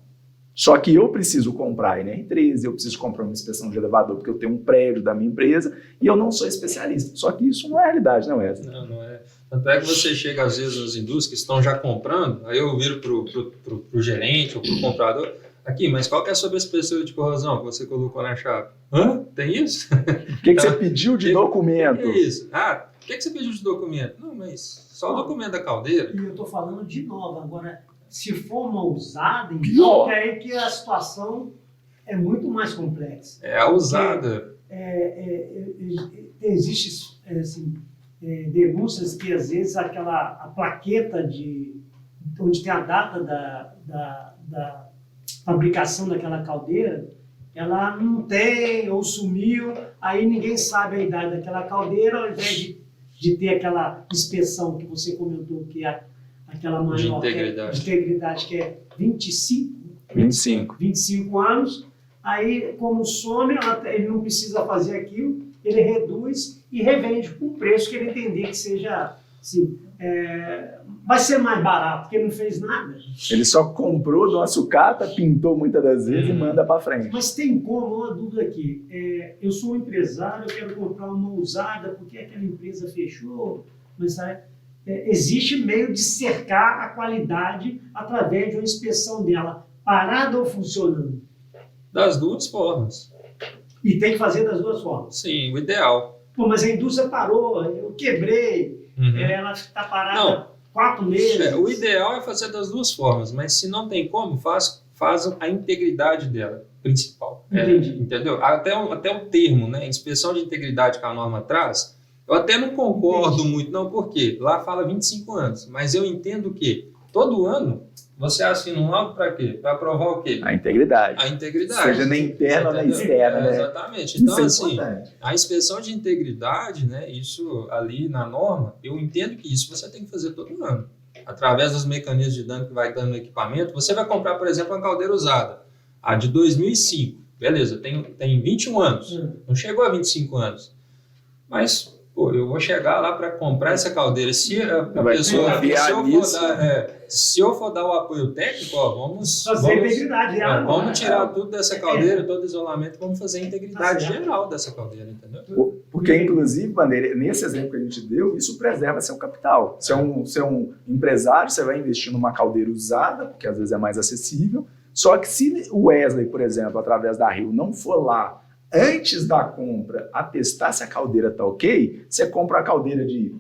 Só que eu preciso comprar NR13, eu preciso comprar uma inspeção de elevador, porque eu tenho um prédio da minha empresa e eu não sou especialista. Só que isso não é realidade, não é? Não é. Tanto é que você chega, às vezes, nas indústrias que estão já comprando, aí eu viro pro gerente ou pro comprador, aqui, mas qual que é a sua espessura de corrosão que você colocou na chave? Tem isso? O que você pediu de documento? O que é isso? O que você pediu de documento? Não, mas só o documento da caldeira. E eu estou falando de novo, agora, se for uma usada, então é aí que a situação é muito mais complexa. É a usada. Existe assim, denúncias que às vezes a plaqueta onde tem a data da fabricação daquela caldeira, ela não tem ou sumiu, aí ninguém sabe a idade daquela caldeira, ao invés de ter aquela inspeção que você comentou, que é aquela maior de integridade, que é 25 anos, aí como some, ele não precisa fazer aquilo, ele reduz e revende com o preço que ele entender que seja assim. vai ser mais barato, porque não fez nada. Ele só comprou de uma sucata, pintou muitas das vezes e manda para frente. Mas tem como, uma dúvida aqui, eu sou um empresário, eu quero comprar uma usada porque aquela empresa fechou, mas existe meio de cercar a qualidade através de uma inspeção dela, parada ou funcionando? Das duas formas. E tem que fazer das duas formas. Sim, o ideal. Pô, mas a indústria parou, eu quebrei, ela está parada Não. 4 meses. O ideal é fazer das duas formas, mas se não tem como, faz a integridade dela, principal. Entendi. Entendeu? Até o termo, né? Inspeção de integridade que a norma traz, eu até não concordo muito, não, porque lá fala 25 anos, mas eu entendo que todo ano você assina um laudo para quê? Para provar o quê? A integridade. A integridade. Seja na interna ou na Entendeu? externa, né? Exatamente. Então, Isso é assim, importante. a inspeção de integridade, né, isso ali na norma, eu entendo que isso você tem que fazer todo ano. Através dos mecanismos de dano que vai dando no equipamento, você vai comprar, por exemplo, uma caldeira usada, a de 2005. Beleza, tem 21 anos, não chegou a 25 anos. Mas, pô, eu vou chegar lá para comprar essa caldeira. Se a Vai pessoa, confiar nisso. se eu for dar o apoio técnico, ó, vamos Fazer a integridade dela. vamos tirar tudo dessa caldeira, todo isolamento, vamos fazer a integridade geral dessa caldeira, entendeu? Porque, inclusive, Bandeira, nesse exemplo que a gente deu, isso preserva seu capital. Se é um empresário, você vai investir numa caldeira usada, porque às vezes é mais acessível. Só que se o Wesley, por exemplo, através da Rio, não for lá antes da compra atestar se a caldeira está ok, você compra a caldeira de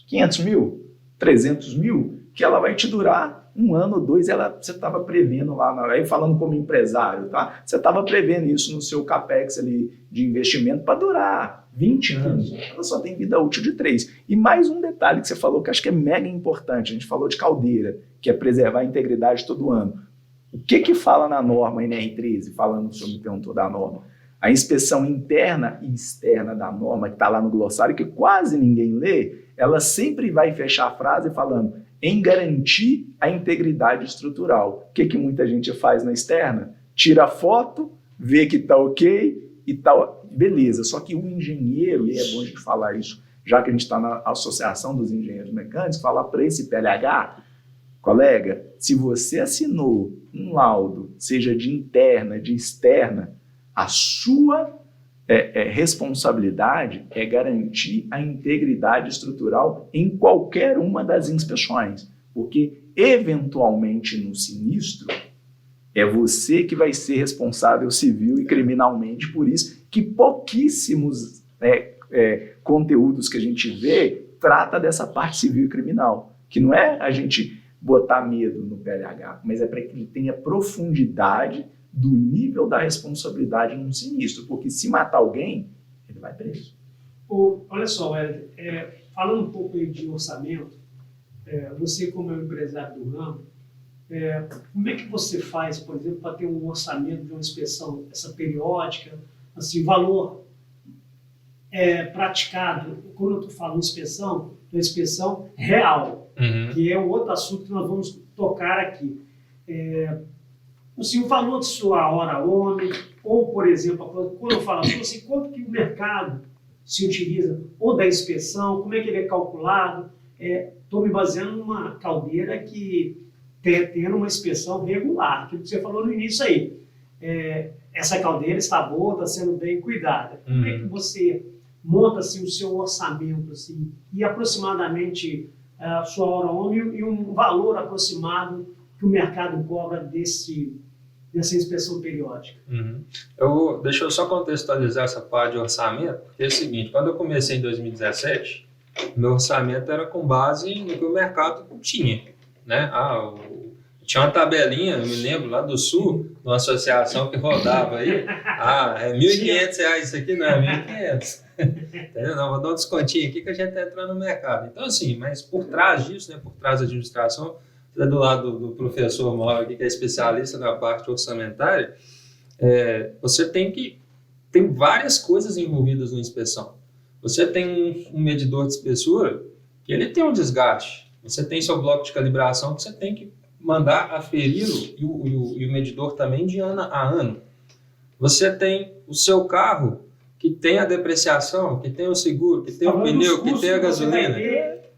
500 mil, 300 mil, que ela vai te durar 1 ano ou 2, você estava prevendo lá, aí falando como empresário, tá? Você estava prevendo isso no seu CAPEX ali de investimento para durar 20 anos. Ela só tem vida útil de 3. E mais um detalhe que você falou que acho que é mega importante, a gente falou de caldeira, que é preservar a integridade todo ano. O que fala na norma NR13, falando, o senhor me perguntou da norma? A inspeção interna e externa da norma, que está lá no glossário, que quase ninguém lê, ela sempre vai fechar a frase falando em garantir a integridade estrutural. O que muita gente faz na externa? Tira a foto, vê que está ok e tal, beleza. Só que o engenheiro, e é bom a gente falar isso, já que a gente está na Associação dos Engenheiros Mecânicos, falar para esse PLH, colega, se você assinou um laudo, seja de interna, de externa, a sua responsabilidade é garantir a integridade estrutural em qualquer uma das inspeções, porque eventualmente no sinistro é você que vai ser responsável civil e criminalmente por isso, que pouquíssimos conteúdos que a gente vê trata dessa parte civil e criminal, que não é a gente botar medo no PLH, mas é para que ele tenha profundidade do nível da responsabilidade num sinistro, porque se matar alguém, ele vai preso. Olha só, falando um pouco aí de orçamento, você como é um empresário do ramo, como é que você faz, por exemplo, para ter um orçamento de uma inspeção, essa periódica, assim, valor praticado, quando eu falo inspeção, é uma inspeção real, que é um outro assunto que nós vamos tocar aqui. Assim, o valor de sua hora homem, ou, por exemplo, quando eu falo assim, quanto que o mercado se utiliza, ou da inspeção, como é que ele é calculado. Estou me baseando numa caldeira que tendo uma inspeção regular, aquilo que você falou no início aí. Essa caldeira está boa, está sendo bem cuidada. Como é que você monta assim, o seu orçamento assim, e aproximadamente a sua hora homem e um valor aproximado que o mercado cobra dessa inspeção periódica? Deixa eu só contextualizar essa parte de orçamento, porque é o seguinte, quando eu comecei em 2017, meu orçamento era com base no que o mercado tinha, né? Tinha uma tabelinha, eu me lembro, lá do Sul, de uma associação que rodava aí, é R$1.500 isso aqui, não é R$1.500. Entendeu? Não, vou dar um descontinho aqui que a gente está entrando no mercado. Então, assim, mas por trás disso, né, por trás da administração, do lado do professor Mauro aqui, que é especialista na parte orçamentária, você tem várias coisas envolvidas na inspeção. Você tem um medidor de espessura que ele tem um desgaste. Você tem seu bloco de calibração que você tem que mandar aferi-lo e o medidor também de ano a ano. Você tem o seu carro que tem a depreciação, que tem o seguro, que tem o pneu, que tem a gasolina.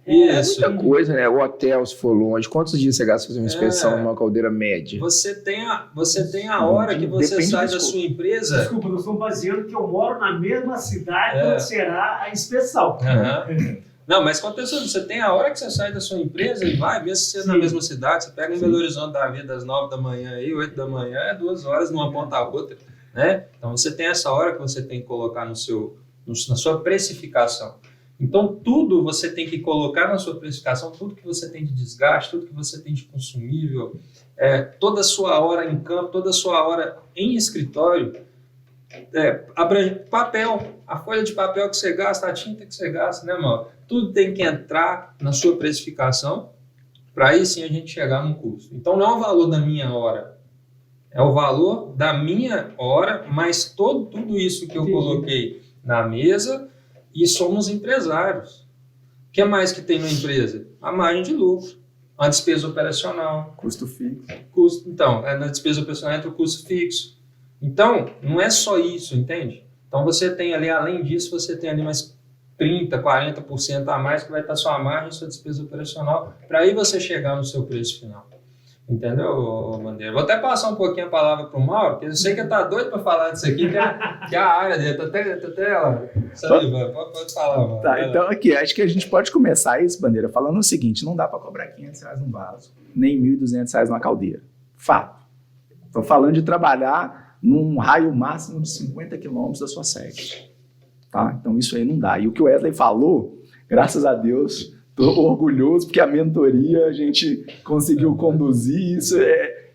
Isso. Muita coisa, né? O hotel, se for longe. Quantos dias você gasta fazer uma inspeção numa caldeira média? Você tem a hora que você Depende sai do da escopo. sua empresa. Desculpa, nós estamos baseando que eu moro na mesma cidade É. onde será a inspeção. Aham. Não, mas aconteceu, você tem a hora que você sai da sua empresa e vai, mesmo sendo na Sim. mesma cidade, você pega em Belo Horizonte da vida das 9 da manhã e 8 da manhã, é 2 horas numa ponta a outra, né? Então você tem essa hora que você tem que colocar na sua precificação. Então tudo você tem que colocar na sua precificação, tudo que você tem de desgaste, tudo que você tem de consumível, toda a sua hora em campo, toda a sua hora em escritório, papel, a folha de papel que você gasta, a tinta que você gasta, né, mano? Tudo tem que entrar na sua precificação para aí sim a gente chegar num custo. Então não é o valor da minha hora, é o valor da minha hora, mais tudo isso que eu coloquei na mesa e somos empresários. O que mais que tem na empresa? A margem de lucro, a despesa operacional, Custo fixo. Então, na despesa operacional entra o custo fixo. Então, não é só isso, entende? Então, você tem ali, além disso, você tem ali mais 30%, 40% a mais que vai estar sua margem, sua despesa operacional, para aí você chegar no seu preço final. Entendeu, Bandeira? Vou até passar um pouquinho a palavra para o Mauro, porque eu sei que ele está doido para falar disso aqui, que é a área dele. Tá até pode falar, mano. Tá, então aqui, acho que a gente pode começar isso, Bandeira, falando o seguinte: não dá para cobrar R$500 num vaso, nem R$1.200 numa caldeira. Fato. Estou falando de trabalhar num raio máximo de 50 quilômetros da sua sede. Tá? Então isso aí não dá. E o que o Wesley falou, graças a Deus, estou orgulhoso, porque a mentoria a gente conseguiu conduzir isso.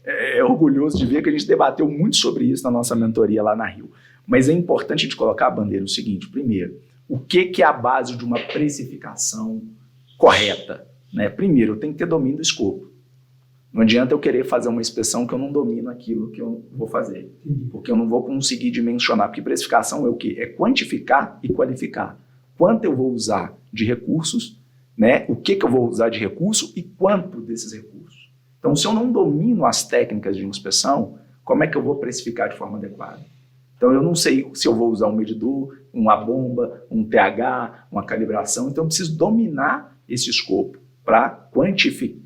É orgulhoso de ver que a gente debateu muito sobre isso na nossa mentoria lá na Rio. Mas é importante de colocar a bandeira o seguinte: primeiro, o que é a base de uma precificação correta? Né? Primeiro, eu tenho que ter domínio do escopo. Não adianta eu querer fazer uma inspeção que eu não domino aquilo que eu vou fazer. Porque eu não vou conseguir dimensionar. Porque precificação é o quê? É quantificar e qualificar. Quanto eu vou usar de recursos, né? O que eu vou usar de recurso e quanto desses recursos. Então, se eu não domino as técnicas de inspeção, como é que eu vou precificar de forma adequada? Então, eu não sei se eu vou usar um medidor, uma bomba, um pH, uma calibração. Então, eu preciso dominar esse escopo para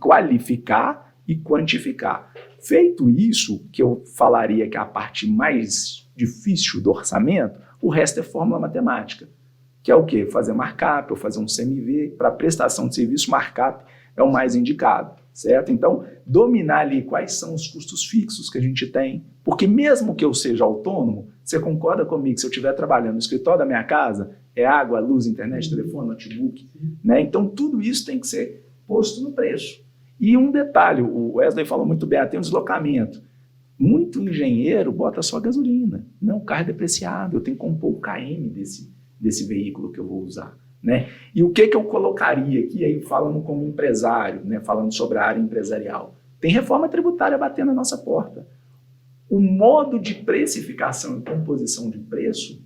qualificar e quantificar. Feito isso, que eu falaria que é a parte mais difícil do orçamento, o resto é fórmula matemática. Que é o quê? Fazer markup ou fazer um CMV. Para prestação de serviço, markup é o mais indicado, certo? Então, dominar ali quais são os custos fixos que a gente tem, porque mesmo que eu seja autônomo, você concorda comigo que se eu estiver trabalhando no escritório da minha casa, é água, luz, internet, telefone, notebook, né? Então, tudo isso tem que ser posto no preço. E um detalhe, o Wesley falou muito bem, tem um deslocamento. Muito engenheiro bota só gasolina. Não, o carro é depreciado, eu tenho que compor o KM desse veículo que eu vou usar, né? E o que eu colocaria aqui, aí falando como empresário, né, falando sobre a área empresarial, tem reforma tributária batendo na nossa porta. O modo de precificação e composição de preço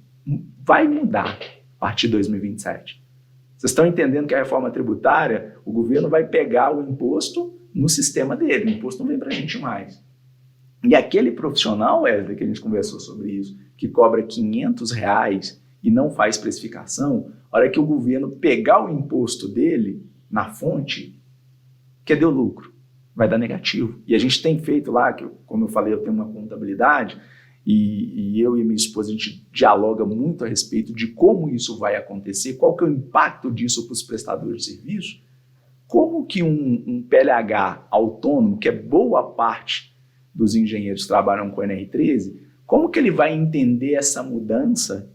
vai mudar a partir de 2027. Vocês estão entendendo que a reforma tributária, o governo vai pegar o imposto no sistema dele, o imposto não vem para a gente mais. E aquele profissional, Wesley, que a gente conversou sobre isso, que cobra R$500 e não faz precificação, a hora que o governo pegar o imposto dele na fonte, cadê o lucro? Vai dar negativo. E a gente tem feito lá, que, como eu falei, eu tenho uma contabilidade, e eu e minha esposa, a gente dialoga muito a respeito de como isso vai acontecer, qual que é o impacto disso para os prestadores de serviço, como que um PLH autônomo, que é boa parte dos engenheiros que trabalham com NR13, como que ele vai entender essa mudança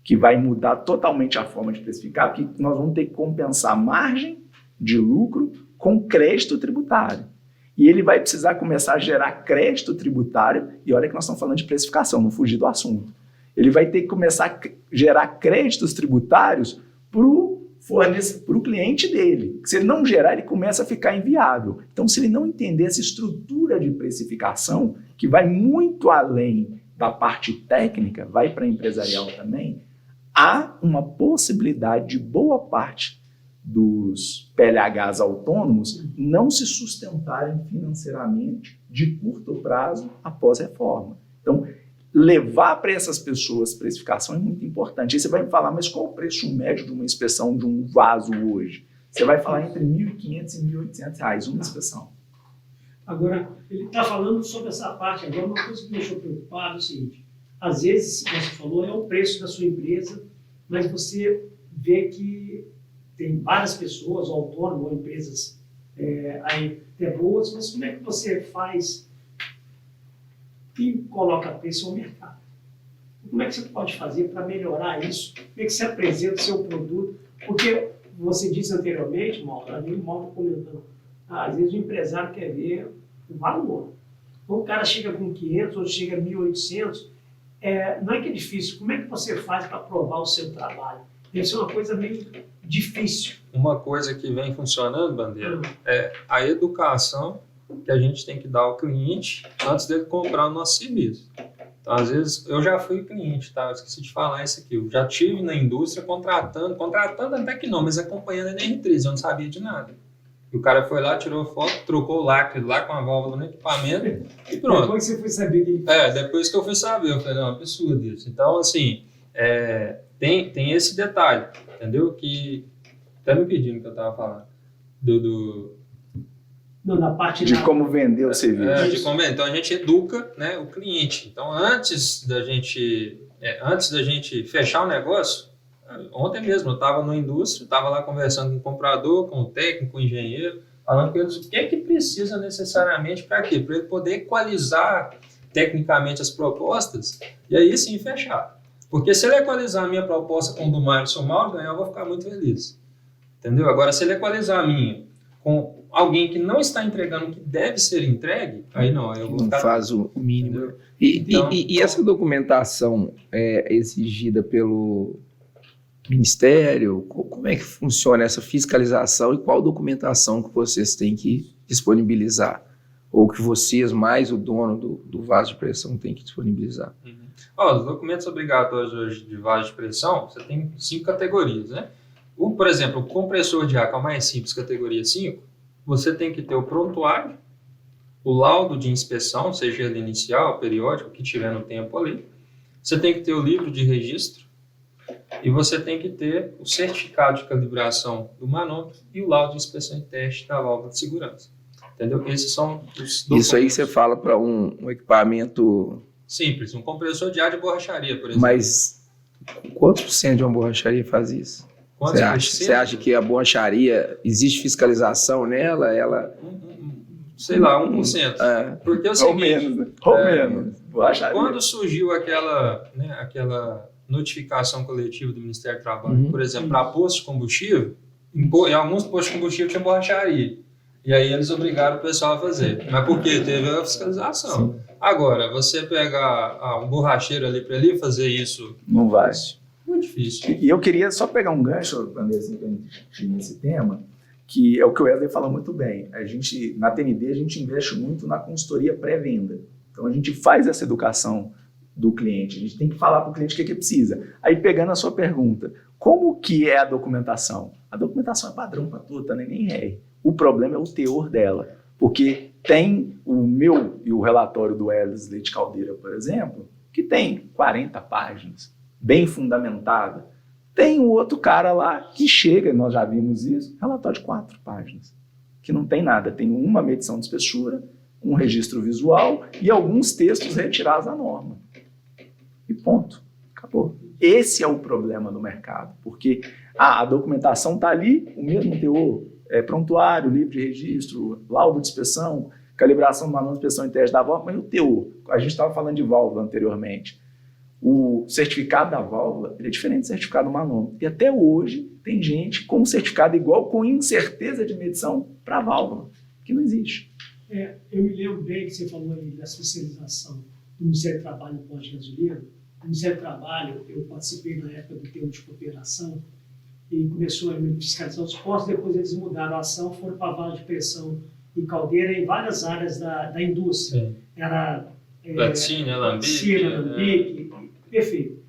que vai mudar totalmente a forma de precificar, porque nós vamos ter que compensar margem de lucro com crédito tributário. E ele vai precisar começar a gerar crédito tributário, e olha que nós estamos falando de precificação, não fugir do assunto. Ele vai ter que começar a gerar créditos tributários para o cliente dele. Se ele não gerar, ele começa a ficar inviável. Então, se ele não entender essa estrutura de precificação, que vai muito além da parte técnica, vai para empresarial também, há uma possibilidade de boa parte dos PLHs autônomos não se sustentarem financeiramente de curto prazo após reforma. Então, levar para essas pessoas precificação é muito importante. Aí você vai me falar, mas qual o preço médio de uma inspeção de um vaso hoje? Você vai falar entre R$ 1.500 e R$ 1.800 uma inspeção. Agora, ele está falando sobre essa parte. Agora, uma coisa que me deixou preocupado é o seguinte: às vezes, como você falou, é o preço da sua empresa, mas você vê que tem várias pessoas, ou autônomos, ou empresas aí até boas, mas como é que você faz? Quem coloca preço é o mercado. Como é que você pode fazer para melhorar isso? Como é que você apresenta o seu produto? Porque você disse anteriormente, Mauro, ali o Mauro comentando, às vezes o empresário quer ver o valor. Então o cara chega com 500 ou chega a 1.800, não é que é difícil. Como é que você faz para provar o seu trabalho? Deve ser uma coisa meio difícil. Uma coisa que vem funcionando, Bandeira, é a educação que a gente tem que dar ao cliente antes dele comprar o nosso serviço. Então, às vezes, eu já fui cliente, tá? Eu esqueci de falar isso aqui. Eu já tive na indústria contratando até que não, mas acompanhando a NR3, eu não sabia de nada. E o cara foi lá, tirou foto, trocou o lacre lá com a válvula no equipamento e pronto. Depois você foi saber que ele... Depois que eu fui saber, eu falei, não, é um absurdo isso. Então, assim, tem esse detalhe, entendeu? Que até me pedindo que eu tava falando. Não, na parte de como vender o serviço. Então, a gente educa, né, o cliente. Então, antes da gente fechar o negócio, ontem mesmo eu estava na indústria, estava lá conversando com o comprador, com o técnico, com o engenheiro, falando com eles o que é que precisa necessariamente para quê? Para ele poder equalizar tecnicamente as propostas e aí sim fechar. Porque se ele equalizar a minha proposta com o do Mário, se o Mauro ganhar, eu vou ficar muito feliz. Entendeu? Agora, se ele equalizar a minha com alguém que não está entregando o que deve ser entregue, aí não, eu vou não ficar... faz o mínimo. E essa documentação é exigida pelo Ministério? Como é que funciona essa fiscalização e qual documentação que vocês têm que disponibilizar? Ou que vocês, mais o dono do vaso de pressão, tem que disponibilizar? Os documentos obrigatórios hoje de vaso de pressão, você tem 5 categorias, né? Por exemplo, o compressor de ar, que é o mais simples, categoria 5, você tem que ter o prontuário, o laudo de inspeção, seja ele inicial, periódico, que tiver no tempo ali. Você tem que ter o livro de registro e você tem que ter o certificado de calibração do manômetro e o laudo de inspeção e teste da válvula de segurança. Entendeu? Esses são os documentos. Isso aí você fala para um equipamento... Simples, um compressor de ar de borracharia, por exemplo. Mas quantos por cento de uma borracharia faz isso? Você acha que a borracharia, existe fiscalização nela? Ela... Sei lá, 1%. Porque é o seguinte... Ou menos. Borracharia. Quando surgiu aquela notificação coletiva do Ministério do Trabalho, por exemplo, para postos de combustível, em alguns postos de combustível tinha borracharia. E aí eles obrigaram o pessoal a fazer. Mas por quê? Teve a fiscalização. Sim. Agora, você pegar um borracheiro ali para ele fazer isso... Não vai. Muito difícil. E eu queria só pegar um gancho, Anderson, nesse tema, que é o que o Wesley falou muito bem. Na TND, a gente investe muito na consultoria pré-venda. Então, a gente faz essa educação do cliente. A gente tem que falar para o cliente o que precisa. Aí, pegando a sua pergunta, como que é a documentação? A documentação é padrão para tudo, tá? Nem R. O problema é o teor dela. Porque tem o meu e o relatório do Wesley de Caldeira, por exemplo, que tem 40 páginas, bem fundamentada. Tem um outro cara lá que chega, nós já vimos isso, relatório de 4 páginas, que não tem nada. Tem uma medição de espessura, um registro visual e alguns textos retirados da norma. E ponto. Acabou. Esse é o problema do mercado, porque a documentação está ali, o mesmo teor, prontuário, livro de registro, laudo de inspeção, calibração do manual de inspeção e teste da válvula, mas o teor, a gente estava falando de válvula anteriormente, o certificado da válvula ele é diferente do certificado do manômetro, e até hoje tem gente com certificado igual, com incerteza de medição para a válvula, que não existe. Eu me lembro bem que você falou aí da especialização do Ministério do Trabalho no posto de gasolina. No Ministério do Trabalho, eu participei na época do termo de cooperação e começou a fiscalizar os postos, depois eles mudaram a ação, foram para a vaso de pressão e caldeira em várias áreas da indústria. Sim. Era laticínio, alambique, perfeito.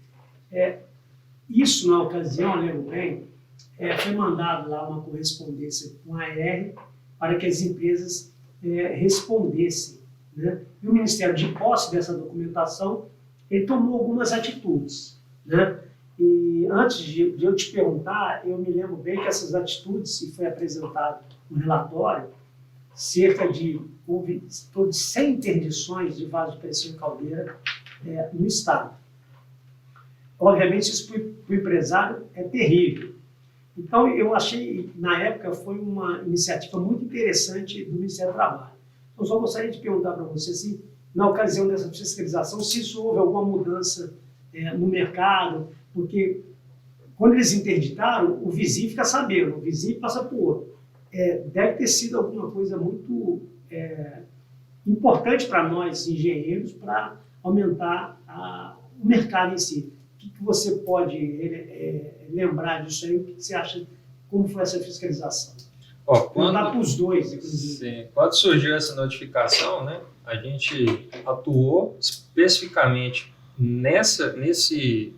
Isso, na ocasião, eu lembro bem, foi mandado lá uma correspondência com a AR para que as empresas respondessem, né? E o Ministério, de posse dessa documentação, ele tomou algumas atitudes, né? E antes de eu te perguntar, eu me lembro bem que essas atitudes, e foi apresentado no relatório, houve 100 interdições de vaso de pressão em caldeira no estado. Obviamente, isso para o empresário é terrível. Então, eu achei, na época, foi uma iniciativa muito interessante do Ministério do Trabalho. Eu só gostaria de perguntar para você se, na ocasião dessa fiscalização, se isso houve alguma mudança no mercado, porque quando eles interditaram, o vizinho fica sabendo, o vizinho passa por outro. Deve ter sido alguma coisa muito importante para nós, engenheiros, para aumentar o mercado em si. O que você pode lembrar disso aí? O que você acha, como foi essa fiscalização? Perguntar para os dois, inclusive. Sim, quando surgiu essa notificação, né, a gente atuou especificamente nesse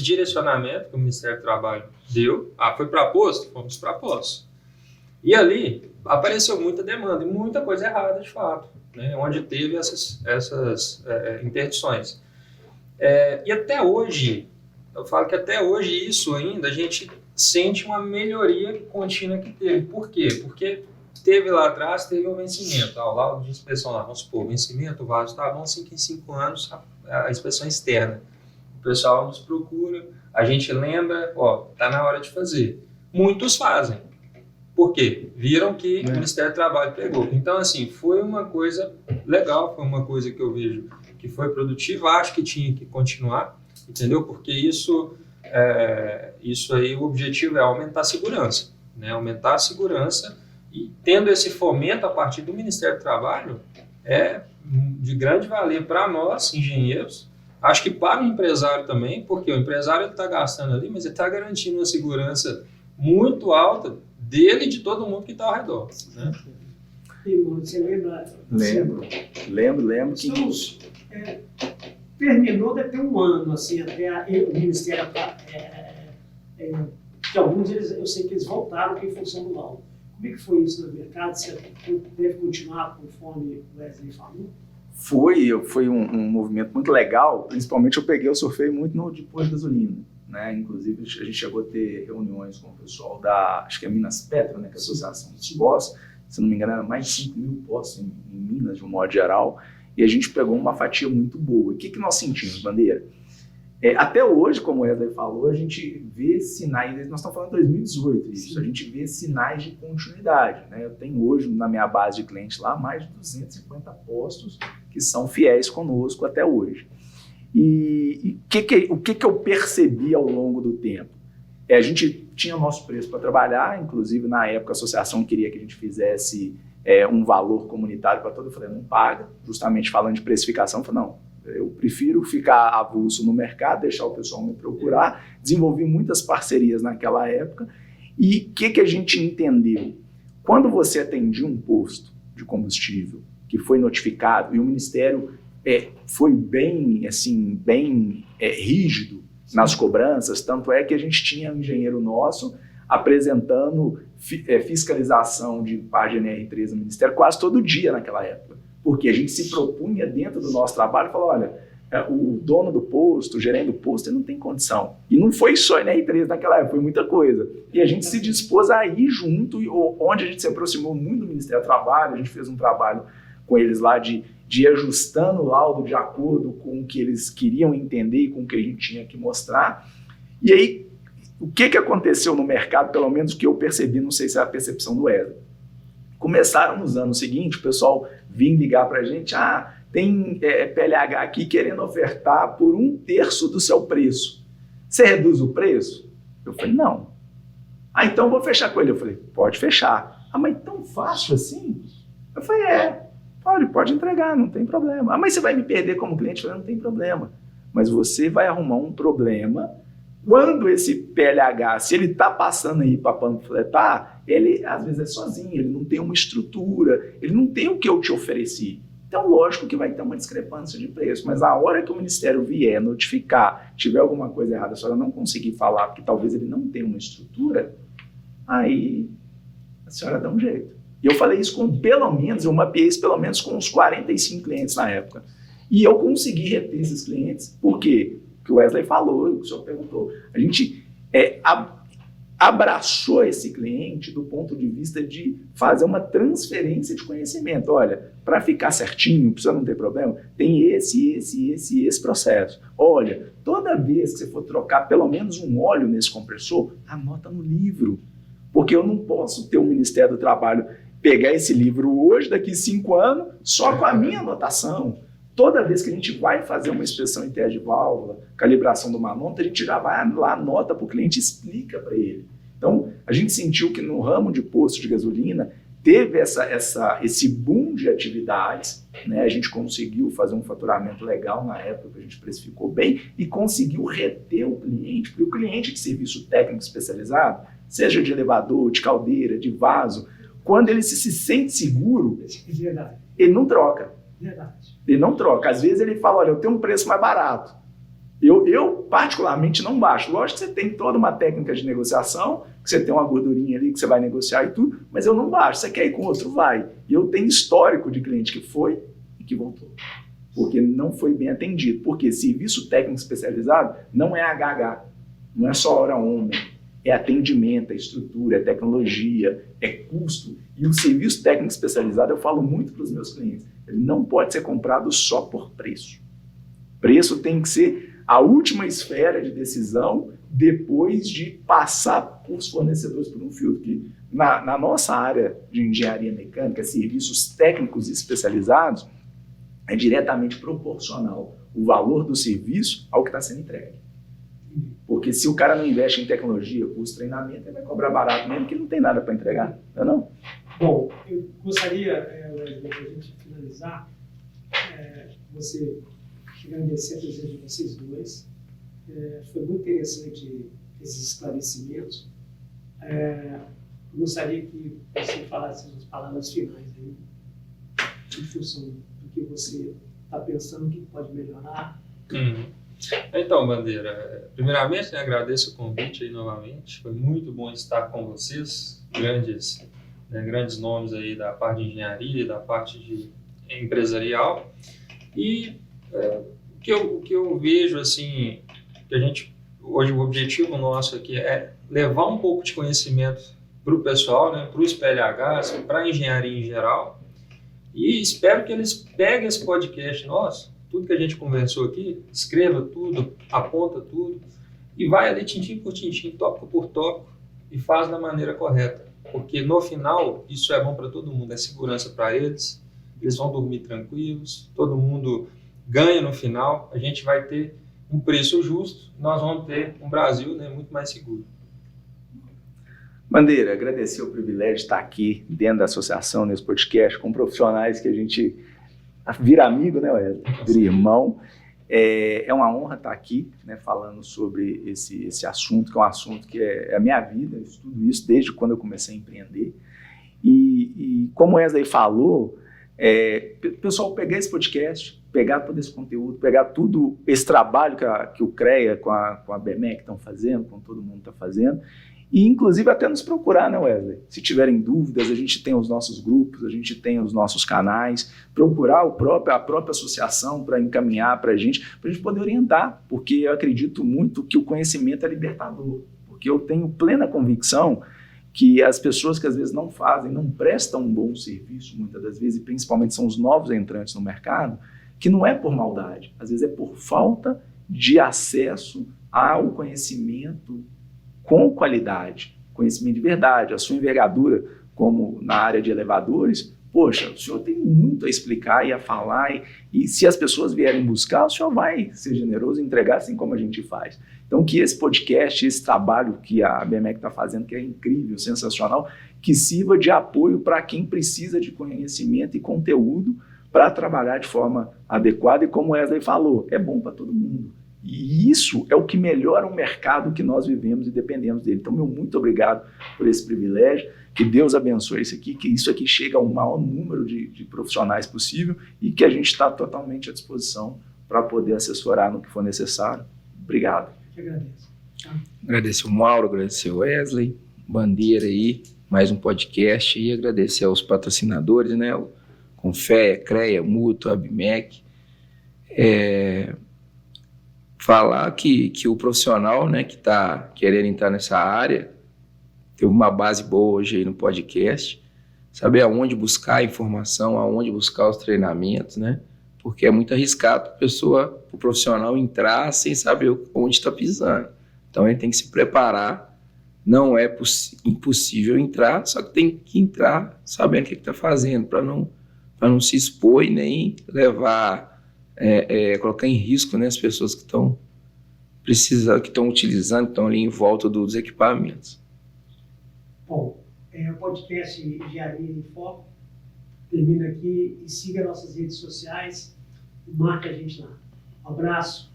direcionamento que o Ministério do Trabalho deu. Foi para posto? Fomos para posto. E ali apareceu muita demanda e muita coisa errada, de fato, né, onde teve essas interdições. E até hoje, eu falo que até hoje isso ainda, a gente sente uma melhoria contínua que teve. Por quê? Porque teve lá atrás, teve um vencimento, ao laudo de inspeção lá, vamos supor, vencimento, o vaso está bom, 5 em 5 anos, a inspeção externa. O pessoal nos procura, a gente lembra, está na hora de fazer. Muitos fazem. Por quê? Viram que o Ministério do Trabalho pegou. Então, assim, foi uma coisa legal, foi uma coisa que eu vejo que foi produtiva, acho que tinha que continuar, entendeu? Porque isso aí, o objetivo é aumentar a segurança, né? Aumentar a segurança e tendo esse fomento a partir do Ministério do Trabalho é de grande valia para nós, engenheiros, acho que para o empresário também, porque o empresário está gastando ali, mas ele está garantindo uma segurança muito alta dele e de todo mundo que está ao redor, né? Você lembra? Lembro que terminou deve ter um ano, assim, até o Ministério, que alguns deles, eu sei que eles voltaram em função do laudo. Como é que foi isso no mercado? Você deve continuar conforme o Wesley falou? Foi um movimento muito legal, principalmente eu surfei muito no de posto de gasolina, né? Inclusive a gente chegou a ter reuniões com o pessoal acho que é Minas Petro, né? Que é a Associação dos Postos, se não me engano era mais de 5 mil postos em Minas, de um modo geral, e a gente pegou uma fatia muito boa. E o que nós sentimos, Bandeira? Até hoje, como o Wesley falou, a gente vê sinais, nós estamos falando de 2018, isso, a gente vê sinais de continuidade, né? Eu tenho hoje na minha base de clientes lá mais de 250 postos que são fiéis conosco até hoje. E o que eu percebi ao longo do tempo? A gente tinha nosso preço para trabalhar, inclusive na época a associação queria que a gente fizesse um valor comunitário para todo. Eu falei, não paga, justamente falando de precificação, eu falei, não, eu prefiro ficar avulso no mercado, deixar o pessoal me procurar, desenvolvi muitas parcerias naquela época. E o que a gente entendeu? Quando você atendia um posto de combustível que foi notificado e o Ministério foi bem rígido nas cobranças, tanto é que a gente tinha um engenheiro nosso apresentando fiscalização de página NR3 no Ministério quase todo dia naquela época, porque a gente se propunha dentro do nosso trabalho e falou, olha, o dono do posto, o gerente do posto, ele não tem condição. E não foi só NR3 naquela época, foi muita coisa. E a gente se dispôs a ir junto, onde a gente se aproximou muito do Ministério do Trabalho, a gente fez um trabalho com eles lá de ir ajustando o laudo de acordo com o que eles queriam entender e com o que a gente tinha que mostrar. E aí, o que aconteceu no mercado, pelo menos que eu percebi, não sei se é a percepção do Wesley. Começaram nos anos seguintes, o pessoal vinha ligar para a gente, tem PLH aqui querendo ofertar por 1/3 do seu preço. Você reduz o preço? Eu falei, não. Então eu vou fechar com ele. Eu falei, pode fechar. Mas tão fácil assim? Eu falei, pode entregar, não tem problema. Mas você vai me perder como cliente? Eu falei, não tem problema. Mas você vai arrumar um problema quando esse PLH, se ele está passando aí para panfletar, ele às vezes é sozinho, ele não tem uma estrutura, ele não tem o que eu te ofereci. Então, lógico que vai ter uma discrepância de preço, mas a hora que o Ministério vier notificar, tiver alguma coisa errada, a senhora não conseguir falar, porque talvez ele não tenha uma estrutura, aí a senhora dá um jeito. E eu falei isso com eu mapeei isso pelo menos com uns 45 clientes na época. E eu consegui reter esses clientes. Por quê? que o Wesley falou, o que o senhor perguntou. A gente abraçou esse cliente do ponto de vista de fazer uma transferência de conhecimento. Olha, para ficar certinho, para você não ter problema, tem esse processo. Olha, toda vez que você for trocar pelo menos um óleo nesse compressor, anota no livro. Porque eu não posso ter o Ministério do Trabalho pegar esse livro hoje, daqui 5 anos, só com a minha anotação. Toda vez que a gente vai fazer uma inspeção em teste de válvula, calibração do manômetro, a gente já vai lá, anota para o cliente e explica para ele. Então, a gente sentiu que no ramo de posto de gasolina teve esse boom de atividades, né? A gente conseguiu fazer um faturamento legal na época, que a gente precificou bem, e conseguiu reter o cliente, porque o cliente de serviço técnico especializado, seja de elevador, de caldeira, de vaso, quando ele se sente seguro, ele não troca. Ele não troca. Às vezes ele fala, olha, eu tenho um preço mais barato. Eu particularmente não baixo. Lógico que você tem toda uma técnica de negociação, que você tem uma gordurinha ali que você vai negociar e tudo, mas eu não baixo. Você quer ir com outro? Vai. E eu tenho histórico de cliente que foi e que voltou. Porque não foi bem atendido. Porque serviço técnico especializado não é HH, não é só hora homem. É atendimento, é estrutura, é tecnologia, é custo. E o serviço técnico especializado, eu falo muito para os meus clientes, ele não pode ser comprado só por preço. Preço tem que ser a última esfera de decisão depois de passar por os fornecedores por um filtro. Que na nossa área de engenharia mecânica, serviços técnicos especializados, é diretamente proporcional o valor do serviço ao que está sendo entregue. Porque se o cara não investe em tecnologia, custo, treinamento, ele vai cobrar barato mesmo, que não tem nada para entregar, não é não? Bom, eu gostaria, para a gente finalizar, você agradecer a presença de vocês dois. Foi muito interessante esses esclarecimentos. Gostaria que você falasse as palavras finais aí, em função do que você está pensando que pode melhorar. Então, Bandeira, primeiramente, agradeço o convite aí novamente. Foi muito bom estar com vocês, grandes nomes aí da parte de engenharia, da parte de empresarial. E o que eu vejo, assim, que a gente, hoje o objetivo nosso aqui é levar um pouco de conhecimento para o pessoal, né, para o SPLH, para a engenharia em geral. E espero que eles peguem esse podcast nosso, tudo que a gente conversou aqui, escreva tudo, aponta tudo e vai ali tintim por tintim, tópico por tópico e faz da maneira correta. Porque no final, isso é bom para todo mundo, é segurança para eles, eles vão dormir tranquilos, todo mundo ganha no final, a gente vai ter um preço justo, nós vamos ter um Brasil, né, muito mais seguro. Bandeira, agradecer o privilégio de estar aqui dentro da associação, nesse podcast, com profissionais que a gente vira amigo, né, Wesley? Vira irmão. É uma honra estar aqui, né, falando sobre esse assunto, que é um assunto que é a minha vida, eu estudo isso desde quando eu comecei a empreender. E como o Wesley falou, pessoal, pegar esse podcast, pegar todo esse conteúdo, pegar tudo esse trabalho que o CREA com a BMEC estão fazendo, com todo mundo está fazendo, e inclusive até nos procurar, né, Wesley? Se tiverem dúvidas, a gente tem os nossos grupos, a gente tem os nossos canais, procurar a própria associação para encaminhar para a gente poder orientar, porque eu acredito muito que o conhecimento é libertador, porque eu tenho plena convicção que as pessoas que às vezes não fazem, não prestam um bom serviço, muitas das vezes, e principalmente são os novos entrantes no mercado, que não é por maldade, às vezes é por falta de acesso ao conhecimento com qualidade, conhecimento de verdade. A sua envergadura, como na área de elevadores, poxa, o senhor tem muito a explicar e a falar, e se as pessoas vierem buscar, o senhor vai ser generoso e entregar assim como a gente faz. Então, que esse podcast, esse trabalho que a BMEC está fazendo, que é incrível, sensacional, que sirva de apoio para quem precisa de conhecimento e conteúdo para trabalhar de forma adequada, e como o Wesley falou, é bom para todo mundo. E isso é o que melhora o mercado que nós vivemos e dependemos dele. Então, meu muito obrigado por esse privilégio, que Deus abençoe isso aqui, que isso aqui chegue ao maior número de profissionais possível e que a gente está totalmente à disposição para poder assessorar no que for necessário. Obrigado. Eu que agradeço. Agradecer o Mauro, agradecer o Wesley, Bandeira aí, mais um podcast, e agradecer aos patrocinadores, né, o Confea, CREA, Mútua, ABMEC. falar que o profissional, né, que está querendo entrar nessa área, tem uma base boa hoje aí no podcast, saber aonde buscar a informação, aonde buscar os treinamentos, né? Porque é muito arriscado o profissional entrar sem saber onde está pisando. Então ele tem que se preparar. Não é impossível entrar, só que tem que entrar sabendo o que está fazendo, para não se expor e nem levar, colocar em risco, né, as pessoas que estão precisando, que estão utilizando, que estão ali em volta dos equipamentos. Bom, o podcast Engenharia em Foco termina aqui e siga nossas redes sociais e marca a gente lá. Um abraço.